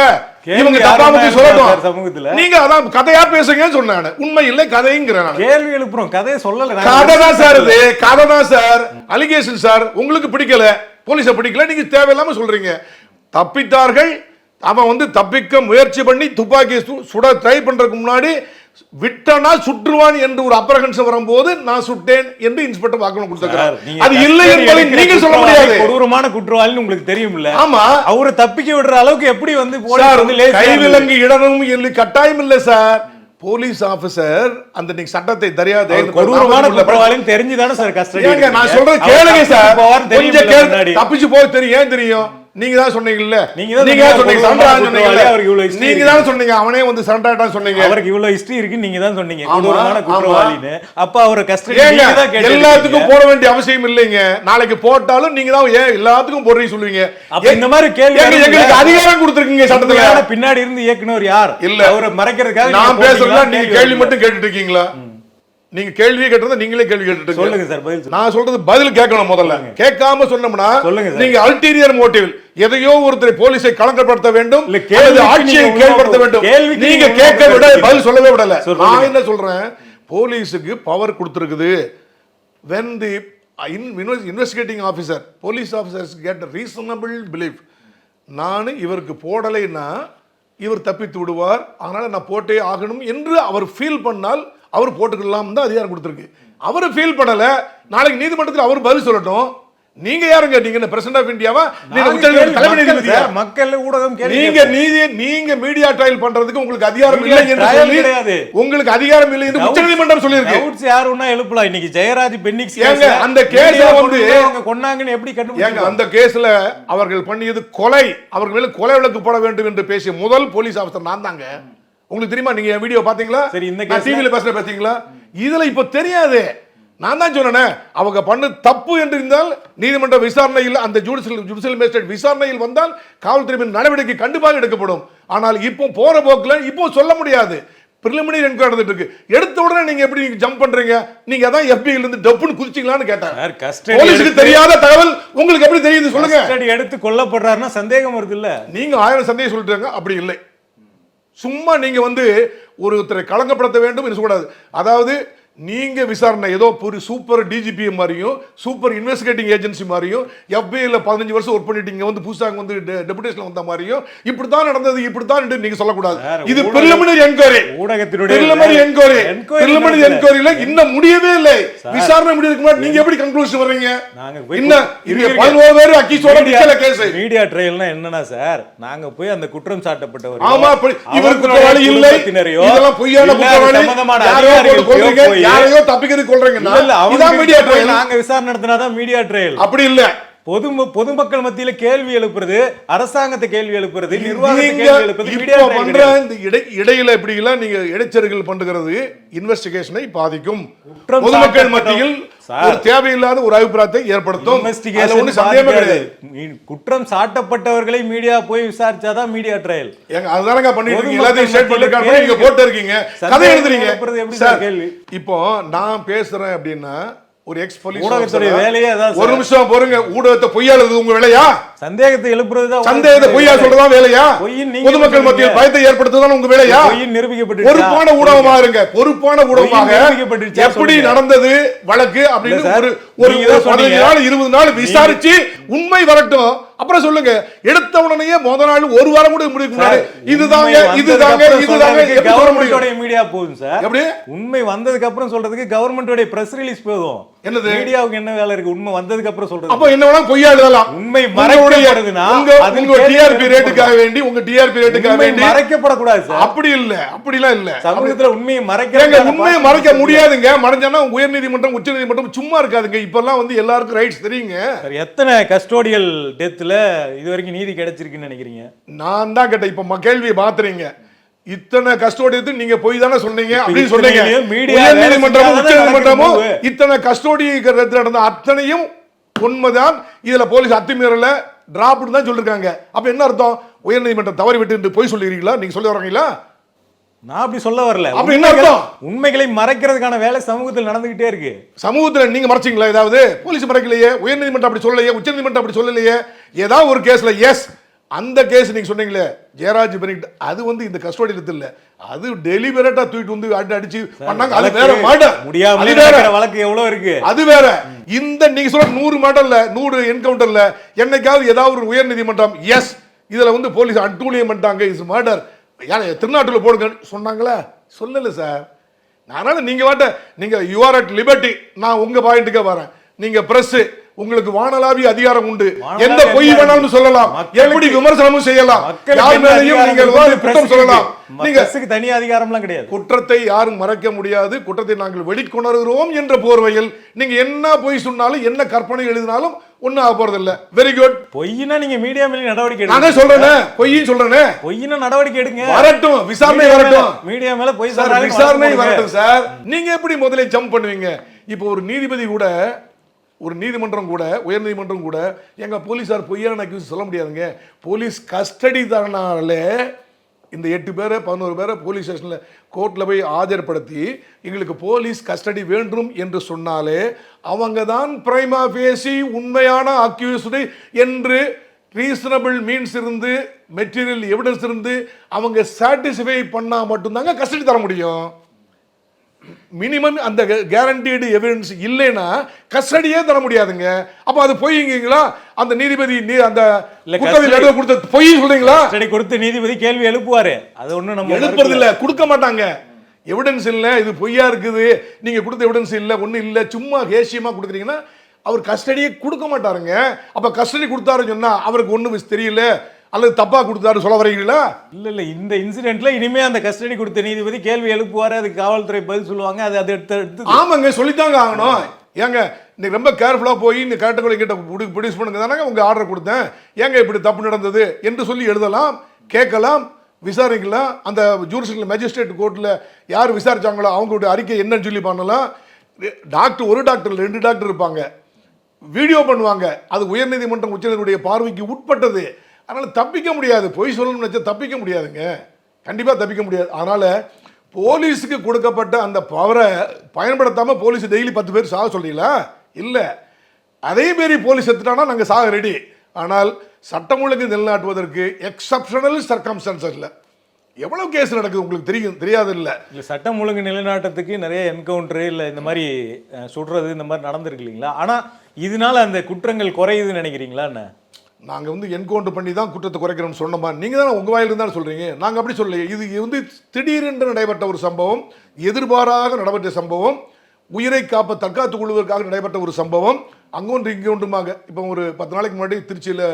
இவங்க தப்பாம சொல்லட்டும். சமூகத்துல நீங்க அதான் கதையா பேசுங்கன்னு சொன்னானே, உண்மை இல்லை கதைங்கிறேன். கேள்வி எழுப்புறோம், கதையை சொல்லல. கதை தான் சார், இது கதை தான் சார், அலிகேஷன் சார். உங்களுக்கு பிடிக்கல, போலீஸை பிடிக்கல, நீங்க தேவையில்லாம சொல்றீங்க. தப்பித்தார்கள், அவன் வந்து தப்பிக்க முயற்சி பண்ணி துப்பாக்கி சுட ட்ரை பண்றதுக்கு முன்னாடி விட்டனா சுற்றுவான் என்று ஒரு அப்ரஹென்ஷன் வரும்போது நான் சுட்டேன் என்று இன்ஸ்பெக்டர் வாக்குமூலம் கொடுத்தார். அது இல்லை என்பதை நீங்க சொல்ல முடியாது. கொடூரமான குற்றவாளின்னு உங்களுக்கு தெரியும்ல. ஆமா, அவரை தப்பிக்க விடுற அளவுக்கு எப்படி வந்து கைவிலங்கு இடணும் என்று கட்டாயம் இல்லை சார். போலீஸ் ஆபீசர் அந்த நீங்க சட்டத்தை தெரியாது, கொடூரமான குற்றவாளின்னு தெரிஞ்சுதானே சார் கஸ்டடி. நான் சொல்றது கேளுங்க சார், கொஞ்சம் தப்பிச்சு போய் தெரியும். ஏன் தெரியும்? நீங்க தான் சொன்னீங்கல்ல, நீங்க தான் நீங்க தான் சொன்னீங்க பொதுவான சரண்டர் குற்றவாளி, அவருக்கு இவ்வளவு சொன்னீங்க, history நீங்க தான் சொன்னீங்க அவனே வந்து சரண்டர் ஆயிட்டான்னு சொன்னீங்க. அவருக்கு இவ்வளவு ஹிஸ்டரி இருக்கு நீங்க தான் சொன்னீங்க ஆமா, கொடூரமான குற்றவாளின்னு. அப்ப அவரை கஸ்டடி ஏங்க நீங்க தான் கேட்டீங்க. எல்லாத்துக்கும் போட வேண்டிய அவசியம் இல்லைங்க. நாளைக்கு போட்டாலும் நீங்க தான் ஏன் எல்லாத்துக்கும் போடுறீங்க சொல்லுவீங்க. அப்ப இந்த மாதிரி கேள்வி ஏங்க, எங்களுக்கு அதிகாரம் கொடுத்திருக்கீங்க சட்டத்துல. உண்மையான பின்னாடி இருந்து இயக்குனர் யார்? இல்ல. அவரை மறைக்கிறதுக்காக நான் நீங்க பேசுறேன், போட்டீங்களா? நீங்க கேள்வி மட்டும் கேட்டுட்டு இருக்கீங்களா? நீங்க கேள்வியே கேட்டதா நீங்களே கேள்வி கேட்டுட்டு சொல்லுங்க சார், பதில் சொல்லுங்க. நான் சொல்றது பதில் கேட்கணும். முதல்ல கேட்காம சொன்னோம்னா சொல்லுங்க சார். நீங்க அல்டீரியர் மோட்டிவ் எதையோ ஒருத்தரை போலீஸை களங்கப்படுத்த வேண்டும், இல்ல, கேள்விக்கு அல்லது ஆட்சியை நீங்க கேள்விப்படுத்த வேண்டும். கேள்விக்கு நீங்க நீங்க கேட்க விட உண்மை பதில் சொல்லவே விடல. சொல்லுங்க. நான் என்ன சொல்றேன், போலீஸுக்கு power கொடுத்திருக்குது. when the investigating officer police officers get a reasonable belief, நான் இவருக்கு போடலைன்னா இவர் தப்பித்து விடுவார், அதனால நான் போட்டே ஆகணும் என்று அவர் ஃபீல் பண்ணால் அவர் போட்டுக்கலாம் தான் அதிகாரம் கொடுத்திருக்கு. அவர் ஃபீல் பண்ணல, நாளைக்கு நீதிமன்றத்தில் அவர் பதில் சொல்லட்டும். நீங்க யாருங்க? நீங்க பிரசிடென்ட் ஆஃப் இந்தியாவா? நீங்க உச்சநீதிமன்ற தலைமை நீதிபதியா? மக்கள் ஊடகம் கேள்வி நீங்க மீடியா ட்ரையல் பண்றதுக்கு உங்களுக்கு அதிகாரம் இல்லை என்று trial சொல்லி, கிடையாது. உங்களுக்கு அதிகாரம் இல்லை என்று உச்சநீதிமன்றம் சொல்லியிருக்கு. டவுட்ஸ் யாருன்னா எழுப்பலாம். இன்னைக்கு ஜெயராஜ் பென்னிக்ஸ் ஏங்க, அந்த கேஸ்ல வந்து அவங்க கொன்னாங்கன்னு எப்படி ஏங்க கண்டுபிடிச்சாங்க? அந்த கேஸ்ல அவர்கள் பண்ணியது கொலை, அவர்கள் மேல கொலை வழக்கு போட வேண்டும் என்று பேசிய முதல் போலீஸ் ஆபீசர் நான் தாங்க. உங்களுக்கு தெரியுமா? நீங்க வீடியோ பாத்தீங்களா? சரி, இந்த நான் டிவில பேசுற பாத்தீங்களா? இதுல இப்ப தெரியாது. நான் தான் சொன்னேன், அவங்க பண்ண தப்பு என்று இருந்தால் நீதிமன்ற விசாரணையில், அந்த ஜுடிஷியல் மேஜிஸ்ட்ரேட் விசாரணையில் வந்தால் காவல்துறை நடவடிக்கை கண்டிப்பாக எடுக்கப்படும். ஆனால் இப்போ போற போக்குல இப்போ சொல்ல முடியாது. பிரிலிமினரி என்கொயரி நடந்துட்டு இருக்கு. எடுத்த உடனே நீங்க எப்படி ஜம்ப் பண்றீங்க? நீங்க அதான் FBI ல இருந்து டப்புன்னு குதிச்சீங்களான்னு கேட்டேன். சார், கஸ்டடி போலீஸ்க்கு தெரியாத தகவல் உங்களுக்கு எப்படி தெரியுது சொல்லுங்க. கஸ்டடி எடுத்து கொல்லப்படுறாருன்னா சந்தேகம் வருது இல்ல? நீங்க 1000 சந்தேகம் சொல்லிட்டாங்க, அப்படி இல்லை. சும்மா நீங்க வந்து ஒருத்தரை களங்கப்படுத்த வேண்டும் என்று சொல்லக்கூடாது. அதாவது நீங்க விசாரணை ஏதோ ஒரு சூப்பர் டிஜிபி மாதிரியும் சூப்பர் இன்வெஸ்டிகேட்டிங் ஏஜென்சி மாதிரியும் FBI ல 15 வருஷம் ஒர்க் பண்ணிட்டீங்க வந்து புதுசாக வந்து டெபுடேஷன் வந்த மாதிரியும் இப்படித்தான் நடந்தது இப்படித்தான் நீங்க சொல்லக்கூடாது. இது பிரிலிமினரி என்கொயரி, ஊடகத்தினுடைய பிரிலிமினரி என்கொயரில இன்னும் முடியவே இல்லை. விசாரணை முடியறதுக்கு முன்னாடி நீங்க எப்படி கன்க்ளூஷன் வர்றீங்க? இன்னும் இது 11 பேர் அக்யூஸ்டோட நிக்கல கேஸ். மீடியா ட்ரையல்னா என்னன்னா சார், நாங்க போய் அந்த குற்றம் சாட்டப்பட்டவர் ஆமா இவர் குற்றவாளி இல்லை, இதெல்லாம் பொய்யான குற்றவாளி, யாரையோ தப்பிக்கிறதுக்கு கொள்றீங்கன்னா இதான் மீடியா ட்ரையல். நாங்க விசாரணை நடத்தினாதான் மீடியா ட்ரையல். அப்படி இல்ல. பொதுமக்கள் மத்தியில கேள்வி எழுப்புறது, அரசாங்கத்தை கேள்வி எழுப்புறது, நிர்வாகத்தை நீங்க கேள்வி எழுப்புறது மீடியா இப்போ ட்ரையல் பண்ற கிடையாது. இந்த இடையில இப்படி எல்லாம் நீங்க இடைச்செருகல் பண்ணுகிறது இன்வெஸ்டிகேஷனை பாதிக்கும். குற்றம் பொதுமக்கள் சாட்டப்பட்ட- மத்தியில் சார், ஒரு தேவையில்லாத ஒரு அபிப்பிராயத்தை ஏற்படுத்தும். அதுல இன்வெஸ்டிகேஷன் ஒண்ணும் சந்தேகமே கிடையாது. குற்றம் சாட்டப்பட்டவர்களை மீடியா போய் விசாரிச்சாதான் மீடியா ட்ரையல். ஏங்க அதுதானங்க பண்ணிட்டு இருக்கீங்க. பொதுமக்கள் எல்லாத்தையும் ஸ்டேட்மென்ட் ரெக்கார்ட் பண்ணி நீங்க போட்டு இருக்கீங்க, கதை சந்தேகம் எழுதுறீங்க. எப்படி சார் கேள்வி? இப்போ நான் பேசுறேன் அப்படின்னா ஒரு எக்ஸ் போலீஸ் ஊடகத்துடைய வேலையே அதான் ஒரு சார். நிமிஷம் பொறுங்க. ஊடகத்தை பொய்யா எழுதுறது உங்க வேலையா? சந்தேகத்தை எழுப்புறதுதான் சந்தேகத்தை பொய்யா சொல்றதா வேலையா? பொய்யின் நீங்க பொதுமக்கள் மத்தியில் பயத்தை ஏற்படுத்துதான் உங்க வேலையா? பொய்யின் நிரூபிக்கப்பட்டு பொறுப்பான ஊடகமா இருங்க. பொறுப்பான ஊடகமாக நிரூபிக்கப்பட்டுச்சா எப்படி சொல்லுங்க. நடந்தது வழக்கு அப்படின்னு இல்ல சார், ஒரு நீங்க தான் 15 சொன்னீங்க. நாள் 20 நாள் விசாரிச்சு உண்மை வரட்டும், அப்புறம் சொல்லுங்க. எடுத்த உடனே முத நாள் ஒரு வாரம் கூட முடிக்க முடியாது. இதுதாங்க இதுதாங்க இதுதாங்க எப்படி சொல்ல முடியும்? கவர்மெண்டோட மீடியா போதும் சார். எப்படி உண்மை வந்ததுக்கு அப்புறம் சொல்றதுக்கு கவர்மெண்டோட பிரஸ் ரிலீஸ் போதும். என்னது? மீடியாவுக்கு என்ன வேலை இருக்கு? உண்மை வந்ததுக்கு அப்புறம் சொல்றது. அப்ப என்ன வேணா பொய்யா எழுதலாம். உண்மை மறைக்கப்படுதுன்னா அது உங்க டிஆர்பி ரேட்டுக்காக வேண்டி உங்க டிஆர்பி ரேட்டுக்காக வேண்டி மறைக்கப்படக்கூடாது சார். அப்படி இல்ல, அப்படிலாம் இல்ல. சமூகத்துல உண்மையை ஏங்க, மறைக்க உண்மையை மறைக்க முடியாதுங்க. மறைஞ்சானா உயர்நீதிமன்றம் உச்சநீதிமன்றம் சும்மா இருக்காதுங்க. இப்பெல்லாம் வந்து எல்லாருக்கும் ரைட்ஸ் தெரியுங்க. எத்தனை கஸ்டோடியல் டெத்ல இது வரைக்கும் நீதி கிடைச்சிருக்குன்னு நினைக்கிறீங்க? நான் தான் கேட்டேன். இப்ப கேள்வியை மாத்துறீங்க. இத்தனை கஸ்டோடியத்து நீங்க போய் தானே சொன்னீங்க அப்படின்னு சொன்னீங்க. உயர்நீதிமன்றமும் உச்சநீதிமன்றமும் இத்தனை கஸ்டோடி நடந்த அத்தனையும் உண்மைதான். இதுல போலீஸ் அத்துமீறல டிராப்னு தான் சொல்லிருக்காங்க. அப்ப என்ன அர்த்தம்? உயர்நீதிமன்றம் தவறி விட்டு போய் சொல்லிருக்கீங்களா? நீங்க சொல்ல வர்றீங்களா? நான் அப்படி சொல்ல வரல. அப்ப என்ன அர்த்தம்? உண்மைகளை மறைக்கிறதுக்கான வேலை சமூகத்தில் நடந்துகிட்டே இருக்கு. சமூகத்துல நீங்க மறைச்சிங்களா? ஏதாவது போலீஸ் மறைக்கலையே, உயர்நீதிமன்றம் அப்படி சொல்லலையே, உச்சநீதிமன்றம் அப்படி சொல்லலையே. ஏதாவது ஒரு கேஸ்ல எஸ் அந்த கேஸ் நீங்க சொன்னீங்களே ஜெயராஜ் பெனிட், அது வந்து இந்த கஸ்டோடியல் இல்ல, அது டெலிபரேட்டா தூக்கிட்டு வந்து அடிச்சு பண்ணாங்க. அது வேற மர்டர். முடியாம நடக்கிற வழக்கு எவ்வளவு இருக்கு, அது வேற. இந்த நீங்க சொல்ற 100 மர்டர்ல 100 என்கவுண்டர்ல என்னைக்காவது ஏதாவது ஒரு உயர்நீதிமன்றம் எஸ் இதுல வந்து போலீஸ் அட்டூழியம் பண்ணிட்டாங்க, இஸ் மர்டர், திருநாட்டுல போடுங்க சொன்னாங்களா? சொல்லல சார். அதனால நீங்க வாட்ட நீங்க யூ ஆர் அட் லிபர்ட்டி. நான் உங்க பாயிண்ட்டுக்கே வரேன். நீங்க பிரஸ் உங்களுக்கு வானளாவிய அதிகாரம் உண்டு. வானளாவிய எந்த பொய் வேணாலும் சொல்லலாம், மக்களுக்கு- எப்படி விமர்சனமும் செய்யலாம், யார் மேலேயும் நீங்கள் வந்து குற்றம் சொல்லலாம். நீங்க பிரஸ்ஸுக்கு தனி அதிகாரம்லாம் கிடையாது. குற்றத்தை யாரும் மறைக்க முடியாது, குற்றத்தை நாங்கள் வெளிக்கொணர்கிறோம் என்ற போர்வையில் நீங்க என்ன பொய் சொன்னாலும் என்ன கற்பனை எழுதினாலும் ஒன்னும் ஆக போறது இல்ல. Very good. பொய்னா நீங்க மீடியா மேல நடவடிக்கை நான் எடுங்க. சொல்றேனே, பொய்யும் சொல்றேனே. பொய்னா நடவடிக்கை எடுங்க. வரட்டும், விசாரணை வரட்டும். மீடியா மேல பொய் சார், சொல்றாங்க, விசாரணை வழக்கு வரட்டும் போடுங்க. சார். நீங்க எப்படி முதல்ல ஜம்ப் பண்ணுவீங்க? இப்போ ஒரு நீதிபதி கூட, ஒரு நீதிமன்றம் கூட, உயர் நீதிமன்றம் கூட எங்க போலீசார் பொய்யான அக்யூஸ் சொல்ல முடியாதுங்க. போலீஸ் கஸ்டடி தரனாலே இந்த 8 பேரை 11 பேரை போலீஸ் ஸ்டேஷன்ல கோர்ட்ல போய் ஆஜர்படுத்தி எங்களுக்கு போலீஸ் கஸ்டடி வேண்டும் என்று சொன்னாலே அவங்க தான் பிரைமா ஃபேசி உண்மையான அக்யூஸ்டு என்று ரீசனபிள் மீன்ஸ் இருந்து, மெட்டீரியல் எவிடன்ஸ் இருந்து அவங்க சாட்டிஸ்ஃபை பண்ணா மட்டும்தாங்க கஸ்டடி தர முடியும். மினிமம் அந்த கேரண்டீடு எவிடன்ஸ் இல்லைன்னா கஸ்டடியே தர முடியாதுங்க. அப்ப அது பொய்ங்களா? அந்த நீதிபதி அந்த குற்றவியல் நடுவர் கொடுத்த பொய் சொல்றீங்களா? கஸ்டடி கொடுத்து நீதிபதி கேள்வி எழுப்புவாரு. அது ஒண்ணு நம்ம எழுப்புறது இல்ல, கொடுக்க மாட்டாங்க. எவிடன்ஸ் இல்ல, இது பொய்யா இருக்குது, நீங்க கொடுத்த எவிடன்ஸ் இல்ல, ஒண்ணு இல்ல, சும்மா ஹேசியமா கொடுக்குறீங்கன்னா அவர் கஸ்டடியே கொடுக்க மாட்டாருங்க. அப்ப கஸ்டடி கொடுத்தாருன்னு சொன்னா அவருக்கு ஒண்ணு தெரியல அல்லது தப்பா கொடுத்தாரு சொல்ல வரீங்களா? இல்ல இந்த இன்சிடென்ட்ல இனிமே அந்த கஸ்டடி கொடுத்த நீதிபதி கேள்வி எழுப்புவாரு, அதுக்கு காவல்துறை பதில் சொல்லுவாங்க. அது எடுத்து ஆமாங்க, சொல்லித்தாங்க ஆகணும். ஏங்க இன்னைக்கு ரொம்ப கேர்ஃபுல்லா போய் இந்த கேட்டகரி கிட்ட ப்ரொடியூஸ் பண்ணுங்க தானே உங்க ஆர்டர் கொடுத்தேன், ஏங்க இப்படி தப்பு நடந்தது என்று சொல்லி எழுதலாம், கேட்கலாம், விசாரிக்கலாம். அந்த ஜூரிஸ்டிக்ஷன் மேஜிஸ்ட்ரேட் கோர்ட்ல யார் விசாரிச்சாங்களோ அவங்களுடைய அறிக்கை என்னன்னு சொல்லி பண்ணலாம். டாக்டர் ஒரு டாக்டர் 2 டாக்டர் இருப்பாங்க, வீடியோ பண்ணுவாங்க. அது உயர்நீதிமன்றம் உச்சநீதிமன்ற பார்வைக்கு உட்பட்டது. அதனால தப்பிக்க முடியாது. பொய் சொல்லணும்னு வச்சா தப்பிக்க முடியாதுங்க, கண்டிப்பா தப்பிக்க முடியாது. அதனால போலீஸுக்கு கொடுக்கப்பட்ட அந்த பவரை பயன்படுத்தாம போலீஸ் டெய்லி 10 பேர் சாக சொல்றீங்களா? இல்ல, அதே மாரி போலீஸ் எடுத்துட்டானா நாங்க சாக ரெடி. ஆனால் சட்டம் ஒழுங்கு நிலைநாட்டுவதற்கு எக்ஸப்ஷனல் சர்க்கம்ஸ்டன்சஸ்ல எவ்வளவு கேஸ் நடக்குது உங்களுக்கு தெரியாது இல்ல? இல்ல சட்டம் ஒழுங்கு நிலைநாட்டத்துக்கு நிறைய என்கவுண்டர் இல்ல இந்த மாதிரி சுடுறது இந்த மாதிரி நடந்திருக்கு இல்லைங்களா? ஆனா இதனால அந்த குற்றங்கள் குறையுதுன்னு நினைக்கிறீங்களா? என்ன நாங்க வந்து என்கவுண்டர் பண்ணி தான் குற்றத்தை குறைக்கிறோம்னு சொன்னோமா? நீங்க தானே உங்க வாயில இருந்தாலும் சொல்றீங்க, நாங்க அப்படி சொல்லல. இது வந்து திடீரென்று நடைபெற்ற ஒரு சம்பவம், எதிர்பாராக நடைபெற்ற சம்பவம், உயிரை தற்காத்துக் கொள்வதற்காக நடைபெற்ற ஒரு சம்பவம். அங்கொன்று இங்கே ஒன்றுமாக. இப்போ ஒரு 10 நாளைக்கு முன்னாடி திருச்சியில்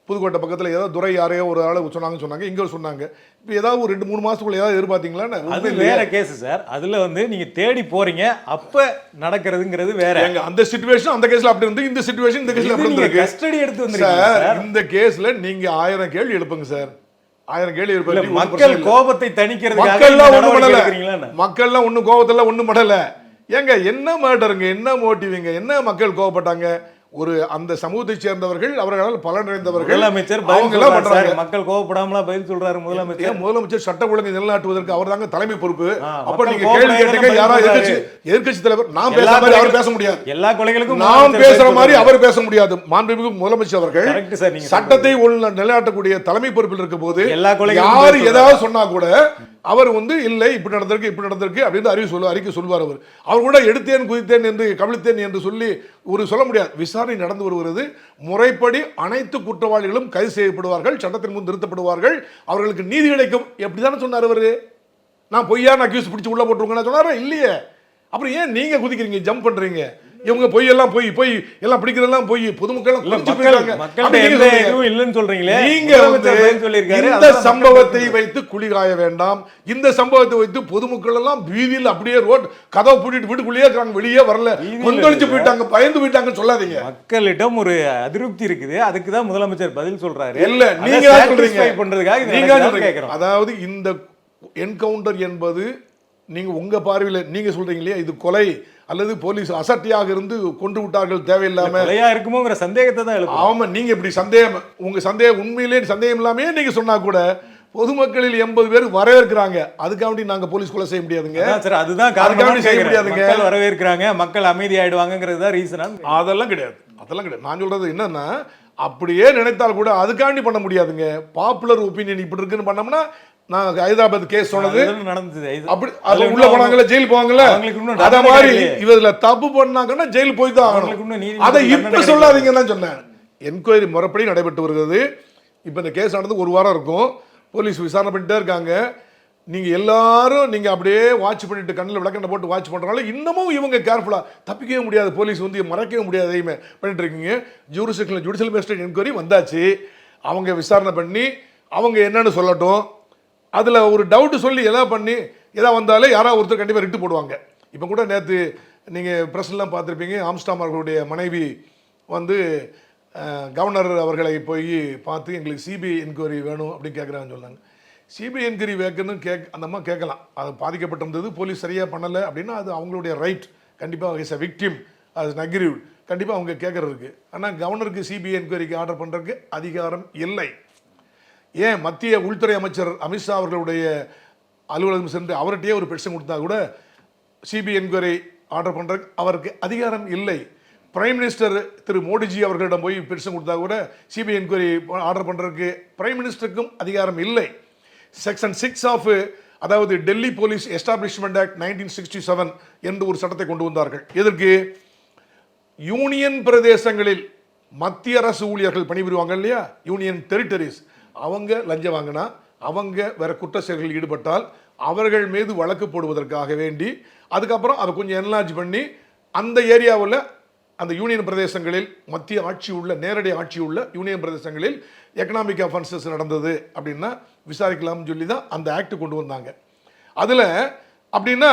புதுக்கோட்டை பக்கத்தில் ஏதாவது துறை யாரையோ ஒரு ஆளை சொன்னாங்க, இங்கே சொன்னாங்க. இப்போ ஏதாவது ஒரு 2-3 மாசத்துக்குள்ள ஏதாவது எதிர்பார்த்தீங்களா? அது வேற கேஸ் சார். அதுல வந்து நீங்க தேடி போறீங்க, அப்ப நடக்கிறதுங்கிறது வேற. அந்த சிச்சுவேஷன் அந்த கேஸ்ல அப்படி இருந்து, இந்த சிச்சுவேஷன் இந்த கேஸ்ல அப்படி இருக்கு. கஸ்டடி எடுத்து வந்திருக்கீங்க சார். இந்த கேஸ்ல நீங்க 1000 கேள்வி எழுப்புங்க சார், 1000 கேள்வி எழுப்ப. மக்கள் கோபத்தை தணிக்கிறதுக்காக மக்கள்லாம் ஒன்னும் கோபத்துல ஒண்ணும் படல. ஏங்க என்ன மேட்டருங்க, என்ன மோட்டிவிங்க, என்ன மக்கள் கோபப்பட்டாங்க? ஒரு அந்த சமூகத்தை சேர்ந்தவர்கள், அவர்களால் பலனடைந்தவர்கள். முதலமைச்சர் மக்கள் கோபப்படாமலா பதில் சொல்றாரு. முதலமைச்சர் சட்ட ஒழுங்கை நிலைநாட்டுவதற்கு அவர் தாங்க தலைமை பொறுப்பு. அப்ப நீங்க கேள்வி கேட்டீங்க, யாராவது எதிர்க்கட்சி தலைவர் நான் பேசுற மாதிரி அவர் பேச முடியாது, எல்லா கொலைகளுக்கும் நாம் பேசுற மாதிரி அவர் பேச முடியாது. மாண்புமிகு முதலமைச்சர் அவர்கள் சட்டத்தை நிலைநாட்டக்கூடிய தலைமை பொறுப்பில் இருக்க போது யாரு ஏதாவது சொன்னா கூட அவர் வந்து இல்லை இப்படி நடந்திருக்கு அப்படின்னு அறிக்கை சொல்வார். அவர் கூட எடுத்தேன் குதித்தேன் என்று கவிழ்த்தேன் என்று சொல்லி சொல்ல முடியாது. விசாரணை நடந்து வருகிறது. முறைப்படி அனைத்து குற்றவாளிகளும் கைது செய்யப்படுவார்கள், சட்டத்தின் முன் நிறுத்தப்படுவார்கள், அவர்களுக்கு நீதி கிடைக்கும். எப்படிதானே சொன்னார் அவரு? நான் பொய்யான அக்யூஸ் பிடிச்சி உள்ள போட்டுருங்க சொன்னாரா? இல்லையே. அப்புறம் ஏன் நீங்க குதிக்கிறீங்க, ஜம்ப் பண்றீங்க? இவங்க பொய் எல்லாம் பொய் எல்லாம் பிடிக்கிறதெல்லாம் பொய், பொதுமக்கள் இந்த சம்பவத்தை வைத்து குளிகாய வேண்டாம். இந்த சம்பவத்தை வைத்து பொதுமக்கள் எல்லாம் வீதியில் அப்படியே ரோட் கதவை பூட்டிட்டு வீட்டுக்குள்ளேயே இருக்காங்க, வெளியே வரல, கொந்தளிச்சு போயிட்டாங்க, பயந்து போயிட்டாங்கன்னு சொல்லாதீங்க. மக்களிடம் ஒரு அதிருப்தி இருக்குது, அதுக்கு தான் முதலமைச்சர் பதில் சொல்றாரு. இல்ல நீங்க சொல்றீங்க. அதாவது இந்த என்கவுண்டர் என்பது நீங்க உங்க பார்வையில நீங்க சொல்றீங்க இல்லையா, இது கொலை அல்லது போலீஸ் அசட்டியாக இருந்து கொண்டு விட்டார்கள் தேவையில்லாம இருக்குமோங்கிற சந்தேகத்தை தான் எழுப்பும். ஆமா, நீங்க இப்படி சந்தேகம், உங்க சந்தேகம் உண்மையிலே சந்தேகம் இல்லாமே நீங்க சொன்னா கூட பொதுமக்களில் 80 பேர் வரவேற்கிறாங்க. அதுக்காண்டி நாங்க போலீஸ் கொலை செய்ய முடியாதுங்க. அதுதான் காரணம் செய்ய முடியாதுங்க. மக்கள் வரவேற்கிறாங்க, மக்கள் அமைதி ஆயிடுவாங்கிறது தான் ரீசன். அதெல்லாம் கிடையாது. நான் சொல்றது என்னன்னா, அப்படியே நினைத்தால் கூட அதுக்காண்டி பண்ண முடியாதுங்க. பாப்புலர் ஒப்பீனியன் இப்படி இருக்குன்னு பண்ணோம்னா, நான் ஹைதராபாத் கேஸ் சொன்னது நடந்தது, அப்படி அது உள்ள போனாங்கல்ல, ஜெயில் போவாங்கல்ல, அத மாதிரி இவர்ல தப்பு பண்ணாங்கன்னா ஜெயில் போய் தான் ஆகணும். அதை இப்ப சொல்லாதீங்கன்னு தான் சொன்னேன். என்கொயரி முறைப்படி நடைபெற்று வருகிறது. இப்ப இந்த கேஸ் நடந்து 1 வாரம் இருக்கும். போலீஸ் விசாரணை பண்ணிட்டே இருக்காங்க. நீங்கள் எல்லாரும் நீங்கள் அப்படியே வாட்ச் பண்ணிட்டு கண்ணில் விளக்கண்ணை போட்டு வாட்ச் பண்ணுறனால இன்னமும் இவங்க கேர்ஃபுல்லாக தப்பிக்கவே முடியாது, போலீஸ் வந்து மறைக்கவே முடியாது, எதையுமே பண்ணிட்டு இருக்கீங்க. ஜுடிஷியல் மேஜிஸ்ட்ரேட் என்கொயரி வந்தாச்சு, அவங்க விசாரணை பண்ணி அவங்க என்னன்னு சொல்லட்டும். அதில் ஒரு டவுட்டு சொல்லி எதாவது பண்ணி எதாவது வந்தாலே யாராவது ஒருத்தர் கண்டிப்பாக ரிட்டு போடுவாங்க. இப்போ கூட நேற்று நீங்கள் ப்ரெஸ்லாம் பார்த்துருப்பீங்க, ஆம்ஸ்டாம் அவர்களுடைய மனைவி வந்து கவர்னர் அவர்களை போய் பார்த்து எங்களுக்கு சிபிஐ என்கொயரி வேணும் அப்படின்னு கேட்குறாங்கன்னு சொன்னாங்க. சிபிஐ என்கொயரி வைக்கணும் அந்த அம்மா கேட்கலாம், அது பாதிக்கப்பட்டிருந்தது, போலீஸ் சரியாக பண்ணலை அப்படின்னா அது அவங்களுடைய ரைட், கண்டிப்பாக இஸ் அ விக்டிம், அது நக்ரிவ், கண்டிப்பாக அவங்க கேட்குறதுக்கு. ஆனால் கவர்னருக்கு சிபிஐ என்கொயரிக்கு ஆர்டர் பண்ணுறதுக்கு அதிகாரம் இல்லை. ஏன் மத்திய உள்துறை அமைச்சர் அமித்ஷா அவர்களுடைய அலுவலகம் சென்று அவர்கிட்டயே ஒரு பெட்டிஷன் கொடுத்தா கூட சிபிஐ என்கொயரி ஆர்டர் பண்ணுறதுக்கு அவருக்கு அதிகாரம் இல்லை. பிரைம் மினிஸ்டர் திரு மோடிஜி அவர்களிடம் போய் பெட்டிஷன் கொடுத்தா கூட சிபிஐ என்கொயரி ஆர்டர் பண்ணுறதுக்கு பிரைம் மினிஸ்டருக்கும் அதிகாரம் இல்லை. செக்ஷன் 6 ஆஃப், அதாவது டெல்லி போலீஸ் எஸ்டாப்ளிஷ்மெண்ட் ஆக்ட் 1967 என்று ஒரு சட்டத்தை கொண்டு வந்தார்கள். எதற்கு? யூனியன் பிரதேசங்களில் மத்திய அரசு ஊழியர்கள் பணிபுரிவாங்க இல்லையா, யூனியன் டெரிட்டரிஸ், அவங்க லஞ்சம் வாங்கினா, அவங்க வேற குற்ற செயல்களில் ஈடுபட்டால் அவர்கள் மீது வழக்கு போடுவதற்காக வேண்டி அதுக்கப்புறம் அதை கொஞ்சம் என்லார்ஜ் பண்ணி அந்த ஏரியாவில் அந்த யூனியன் பிரதேசங்களில் மத்திய ஆட்சி உள்ள, நேரடி ஆட்சி உள்ள யூனியன் பிரதேசங்களில் எக்கனாமிக் அஃபென்சஸ் நடந்தது அப்படின்னா விசாரிக்கலாம்னு சொல்லி தான் அந்த ஆக்ட் கொண்டு வந்தாங்க. அதில் அப்படின்னா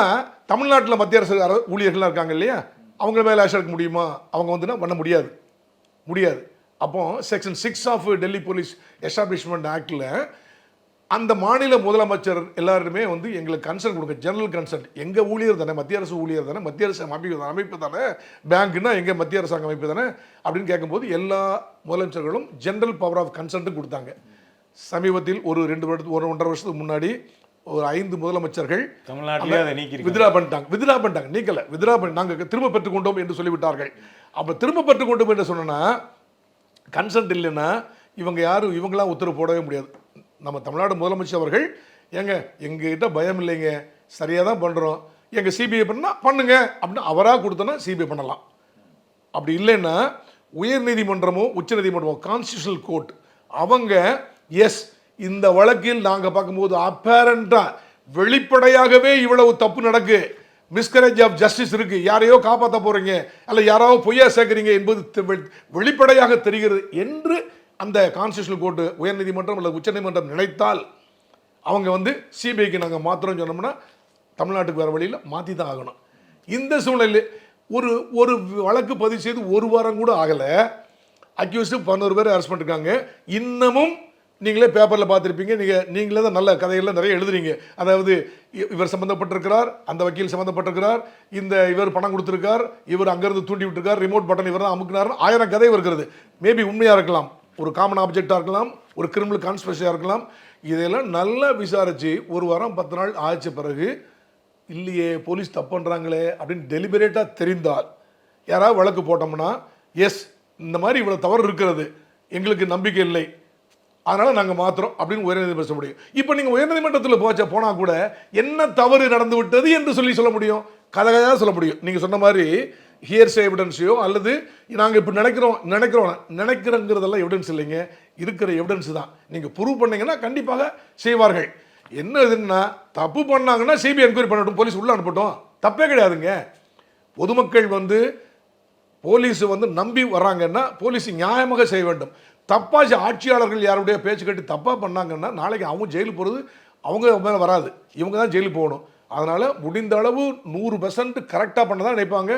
தமிழ்நாட்டில் மத்திய அரசு ஊழியர்கள்லாம் இருக்காங்க இல்லையா, அவங்க மேலே ஆக்ஷன் எடுக்க முடியுமா? அவங்க வந்துன்னா பண்ண முடியாது. அப்போ section 6 of Delhi police establishment ஆக்டில் அந்த மாநில முதலமைச்சர் எல்லாருமே வந்து எங்களுக்கு கன்சர்ன் கொடுக்க, ஜெனரல் கன்சர்ன், எங்கள் ஊழியர் தானே, மத்திய அரசு ஊழியர் தானே, மத்திய அரசு அமைப்பு தானே, பேங்க்னா எங்கள் மத்திய அரசாங்க அமைப்பு தானே அப்படின்னு கேட்கும்போது எல்லா முதலமைச்சர்களும் ஜெனரல் பவர் ஆஃப் கன்சர்ன்ட்டு கொடுத்தாங்க. சமீபத்தில் ஒரு 1.5 வருஷத்துக்கு முன்னாடி ஒரு 5 முதலமைச்சர்கள் வித்ரா பண்ணிட்டாங்க, நீக்கல, நாங்கள் திரும்ப பெற்றுக்கொண்டோம் என்று சொல்லிவிட்டார்கள். அப்போ திரும்ப பெற்றுக்கொண்டோம் என்று சொன்னா கன்சென்ட் இல்லைன்னா இவங்க யாரும் இவங்களாம் உத்தரவு போடவே முடியாது. நம்ம தமிழ்நாடு முதலமைச்சர் அவர்கள் எங்ககிட்ட பயம் இல்லைங்க, சரியாக தான் பண்ணுறோம், எங்கள் சிபிஐ பண்ணால் பண்ணுங்க அப்படின்னு அவராக கொடுத்தோன்னா சிபிஐ பண்ணலாம். அப்படி இல்லைன்னா உயர் நீதிமன்றமோ உச்ச நீதிமன்றமோ கான்ஸ்டியூஷனல் கோர்ட் அவங்க எஸ் இந்த வழக்கில் நாங்கள் பார்க்கும்போது அப்பேரண்டாக வெளிப்படையாகவே இவ்வளவு தப்பு நடக்கு, மிஸ்கரேஜ் ஆஃப் ஜஸ்டிஸ் இருக்கு, யாரையோ காப்பாற்ற போறீங்க அல்ல யாராவது பொய்யா சேர்க்குறீங்க என்பது வெளிப்படையாக தெரிகிறது என்று அந்த கான்ஸ்டியூஷனல் கோர்ட்டு உயர்நீதிமன்றம் அல்லது உச்சநீதிமன்றம் நினைத்தால் அவங்க வந்து சிபிஐக்கு நாங்கள் மாத்திரம் சொன்னோம்னா தமிழ்நாட்டுக்கு வேறு வழியில் மாற்றி தான் ஆகணும். இந்த சூழ்நிலையில் ஒரு வழக்கு பதிவு செய்து 1 வாரம் கூட ஆகலை, அக்யூஸ்டு 11 பேர் அரெஸ்ட் பண்ணிருக்காங்க. இன்னமும் நீங்களே பேப்பரில் பார்த்துருப்பீங்க, நீங்களே தான் நல்ல கதைகள்லாம் நிறைய எழுதுறீங்க. அதாவது இவர் சம்மந்தப்பட்டிருக்கிறார், அந்த வக்கீல் சம்மந்தப்பட்டிருக்கிறார், இவர் பணம் கொடுத்துருக்கார், இவர் அங்கேருந்து தூண்டி விட்டுருக்கார், ரிமோட் பட்டன் இவர் தான் அமுக்குனார், 1000 கதை இருக்கிறது. மேபி உண்மையாக இருக்கலாம், ஒரு காமன் ஆப்ஜெக்டாக இருக்கலாம், ஒரு கிரிமினல் கான்ஸ்பிரசியாக இருக்கலாம். இதையெல்லாம் நல்லா விசாரித்து 1 வாரம் 10 நாள் ஆயிடுச்ச பிறகு இல்லையே போலீஸ் தப்பு பண்ணுறாங்களே அப்படின்னு டெலிபரேட்டாக தெரிந்தால் யாராவது வழக்கு போட்டோம்னா எஸ் இந்த மாதிரி இவ்வளோ தவறு இருக்கிறது, எங்களுக்கு நம்பிக்கை இல்லை, அதனால் நாங்கள் மாத்திரம் அப்படின்னு உயர்நீதிமன்றம் பேச முடியும். இப்போ நீங்கள் உயர்நீதிமன்றத்தில் போனால் கூட என்ன தவறு நடந்து விட்டது என்று சொல்ல முடியும், கதையாக சொல்ல முடியும். நீங்கள் சொன்ன மாதிரி ஹியர்ஸ் எவிடன்ஸையோ அல்லது நாங்கள் இப்போ நினைக்கிறோங்கிறதெல்லாம் எவிடன்ஸ் இல்லைங்க, இருக்கிற எவிடன்ஸ் தான். நீங்கள் ப்ரூவ் பண்ணீங்கன்னா கண்டிப்பாக செய்வார்கள். என்ன இதுன்னா தப்பு பண்ணாங்கன்னா சிபிஐ என்கொயரி பண்ணட்டும், போலீஸ் உள்ள அனுப்பட்டும், தப்பே கிடையாதுங்க. பொதுமக்கள் வந்து போலீஸ் வந்து நம்பி வர்றாங்கன்னா போலீஸ் நியாயமாக செய்ய வேண்டும். தப்பாக ஆட்சியாளர்கள் யாருடைய பேச்சு கட்டி தப்பாக பண்ணாங்கன்னா நாளைக்கு அவங்க ஜெயிலுக்கு போகிறது அவங்க மேலே வராது, இவங்க தான் ஜெயிலுக்கு போகணும். அதனால் முடிந்த அளவு 100% கரெக்டாக பண்ண தான் நினைப்பாங்க.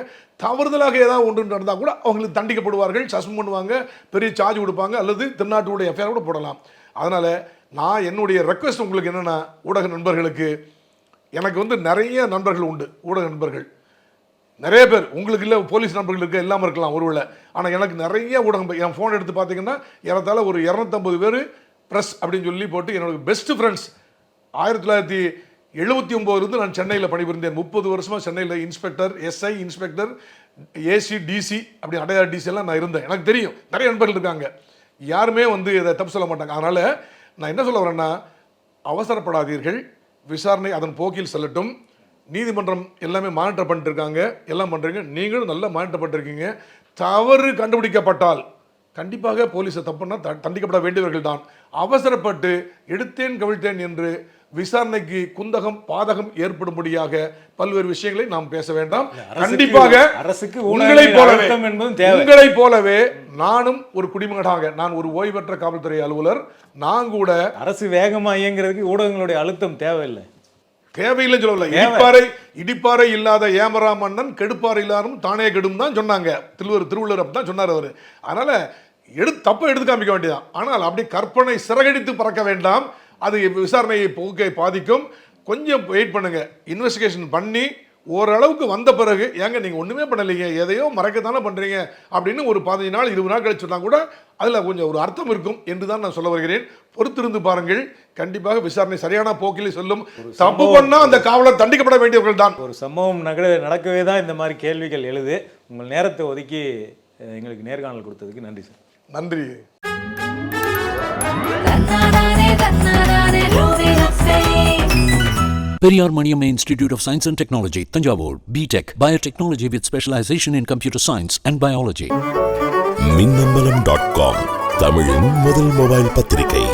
தவறுதலாக ஏதாவது ஒன்று நடந்தால் கூட அவங்களுக்கு தண்டிக்கப்படுவார்கள், சஸ்பெண்ட் பண்ணுவாங்க, பெரிய சார்ஜ் கொடுப்பாங்க, அல்லது திருநாட்டுடைய எஃப்ஐஆர் கூட போடலாம். அதனால் நான் என்னுடைய ரெக்வெஸ்ட் உங்களுக்கு என்னென்னா, ஊடக நண்பர்களுக்கு, எனக்கு வந்து நிறைய நண்பர்கள் உண்டு, ஊடக நண்பர்கள் நிறைய பேர், உங்களுக்கு இல்லை போலீஸ் நண்பர்கள் இருக்க இல்லாமல் இருக்கலாம் ஒருவேளை, ஆனால் எனக்கு நிறைய ஊடகம், என் ஃபோன் எடுத்து பார்த்தீங்கன்னா ஏறத்தாழ ஒரு 250 பேர் ப்ரெஸ் அப்படின்னு சொல்லி போட்டு என்னோட பெஸ்ட் ஃப்ரெண்ட்ஸ். 1979 நான் சென்னையில் பணிபுரிந்தேன். 30 வருஷமாக சென்னையில் inspector, SI inspector, AC, DC, அப்படி அடையார் டிசி எல்லாம் நான் இருந்தேன். எனக்கு தெரியும் நிறைய நண்பர்கள் இருக்காங்க, யாருமே வந்து இதை தப்பு சொல்ல மாட்டாங்க. அதனால் நான் என்ன சொல்ல வரேன்னா, அவசரப்படாதீர்கள், விசாரணை அதன் போக்கில் செல்லட்டும். நீதிமன்றம் எல்லாமே மானிட்டர் பண்ணிட்டு இருக்காங்க, எல்லாம் பண்ணுறீங்க, நீங்களும் நல்லா மானிட்டர் பண்ணிருக்கீங்க. தவறு கண்டுபிடிக்கப்பட்டால் கண்டிப்பாக போலீஸை தப்புன்னா தண்டிக்கப்பட வேண்டியவர்கள் தான். அவசரப்பட்டு எடுத்தேன் கவிழ்த்தேன் என்று விசாரணைக்கு குந்தகம் பாதகம் ஏற்படும்படியாக பல்வேறு விஷயங்களை நாம் பேச வேண்டாம். கண்டிப்பாக அரசுக்கு உங்களைப் போலவே நானும் ஒரு குடிமகனாக, நான் ஒரு ஓய்வு பெற்ற காவல்துறை அலுவலர், நான் கூட அரசு வேகமா இயங்குறதுக்கு ஊடகங்களுடைய அழுத்தம் தேவையில்லை. தேவையில்லைன்னு சொல்லல. இடிப்பாறை இல்லாத ஏமரா மன்னன் கெடுப்பாறை இல்லாரும் தானே கெடும் தான் சொன்னாங்க. திருவள்ளுவர் அப்படிதான் சொன்னார் அவர். அதனால தப்பை எடுத்து காமிக்க வேண்டியதான். ஆனால் அப்படி கற்பனை சிறகடித்து பறக்க வேண்டாம். அது விசாரணையை போக்கை பாதிக்கும். கொஞ்சம் வெயிட் பண்ணுங்க. இன்வெஸ்டிகேஷன் பண்ணி ஓரளவுக்கு வந்த பிறகு, ஏங்க நீங்க ஒண்ணுமே பண்ணலைங்க, எதையோ மறைக்கத்தானே பண்றீங்க அப்படின்னு ஒரு 15 நாள் 20 நாள் கழிச்சு சொன்னா கூட அதுல கொஞ்சம் ஒரு அர்த்தம் இருக்கும் என்று தான் நான் சொல்ல வருகிறேன். பொறுத்திருந்து பாருங்கள். கண்டிப்பாக விசாரணை சரியான போக்கில் செல்லும். தப்பு பண்ணா அந்த காவலர் தண்டிக்கப்பட வேண்டியவர்கள் தான். ஒரு சம்பவம் நடக்கவே தான் இந்த மாதிரி கேள்விகள் எழுது. உங்கள் நேரத்தை ஒதுக்கி எங்களுக்கு நேர்காணல் கொடுத்ததுக்கு நன்றி சார். நன்றி. Periyar Maniamma Institute of Science and Technology, Tanjavur, BTech, Biotechnology with specialization in computer science and biology. மின்னம்பலம்.com தமிழின் முதல் மொபைல் பத்திரிகை.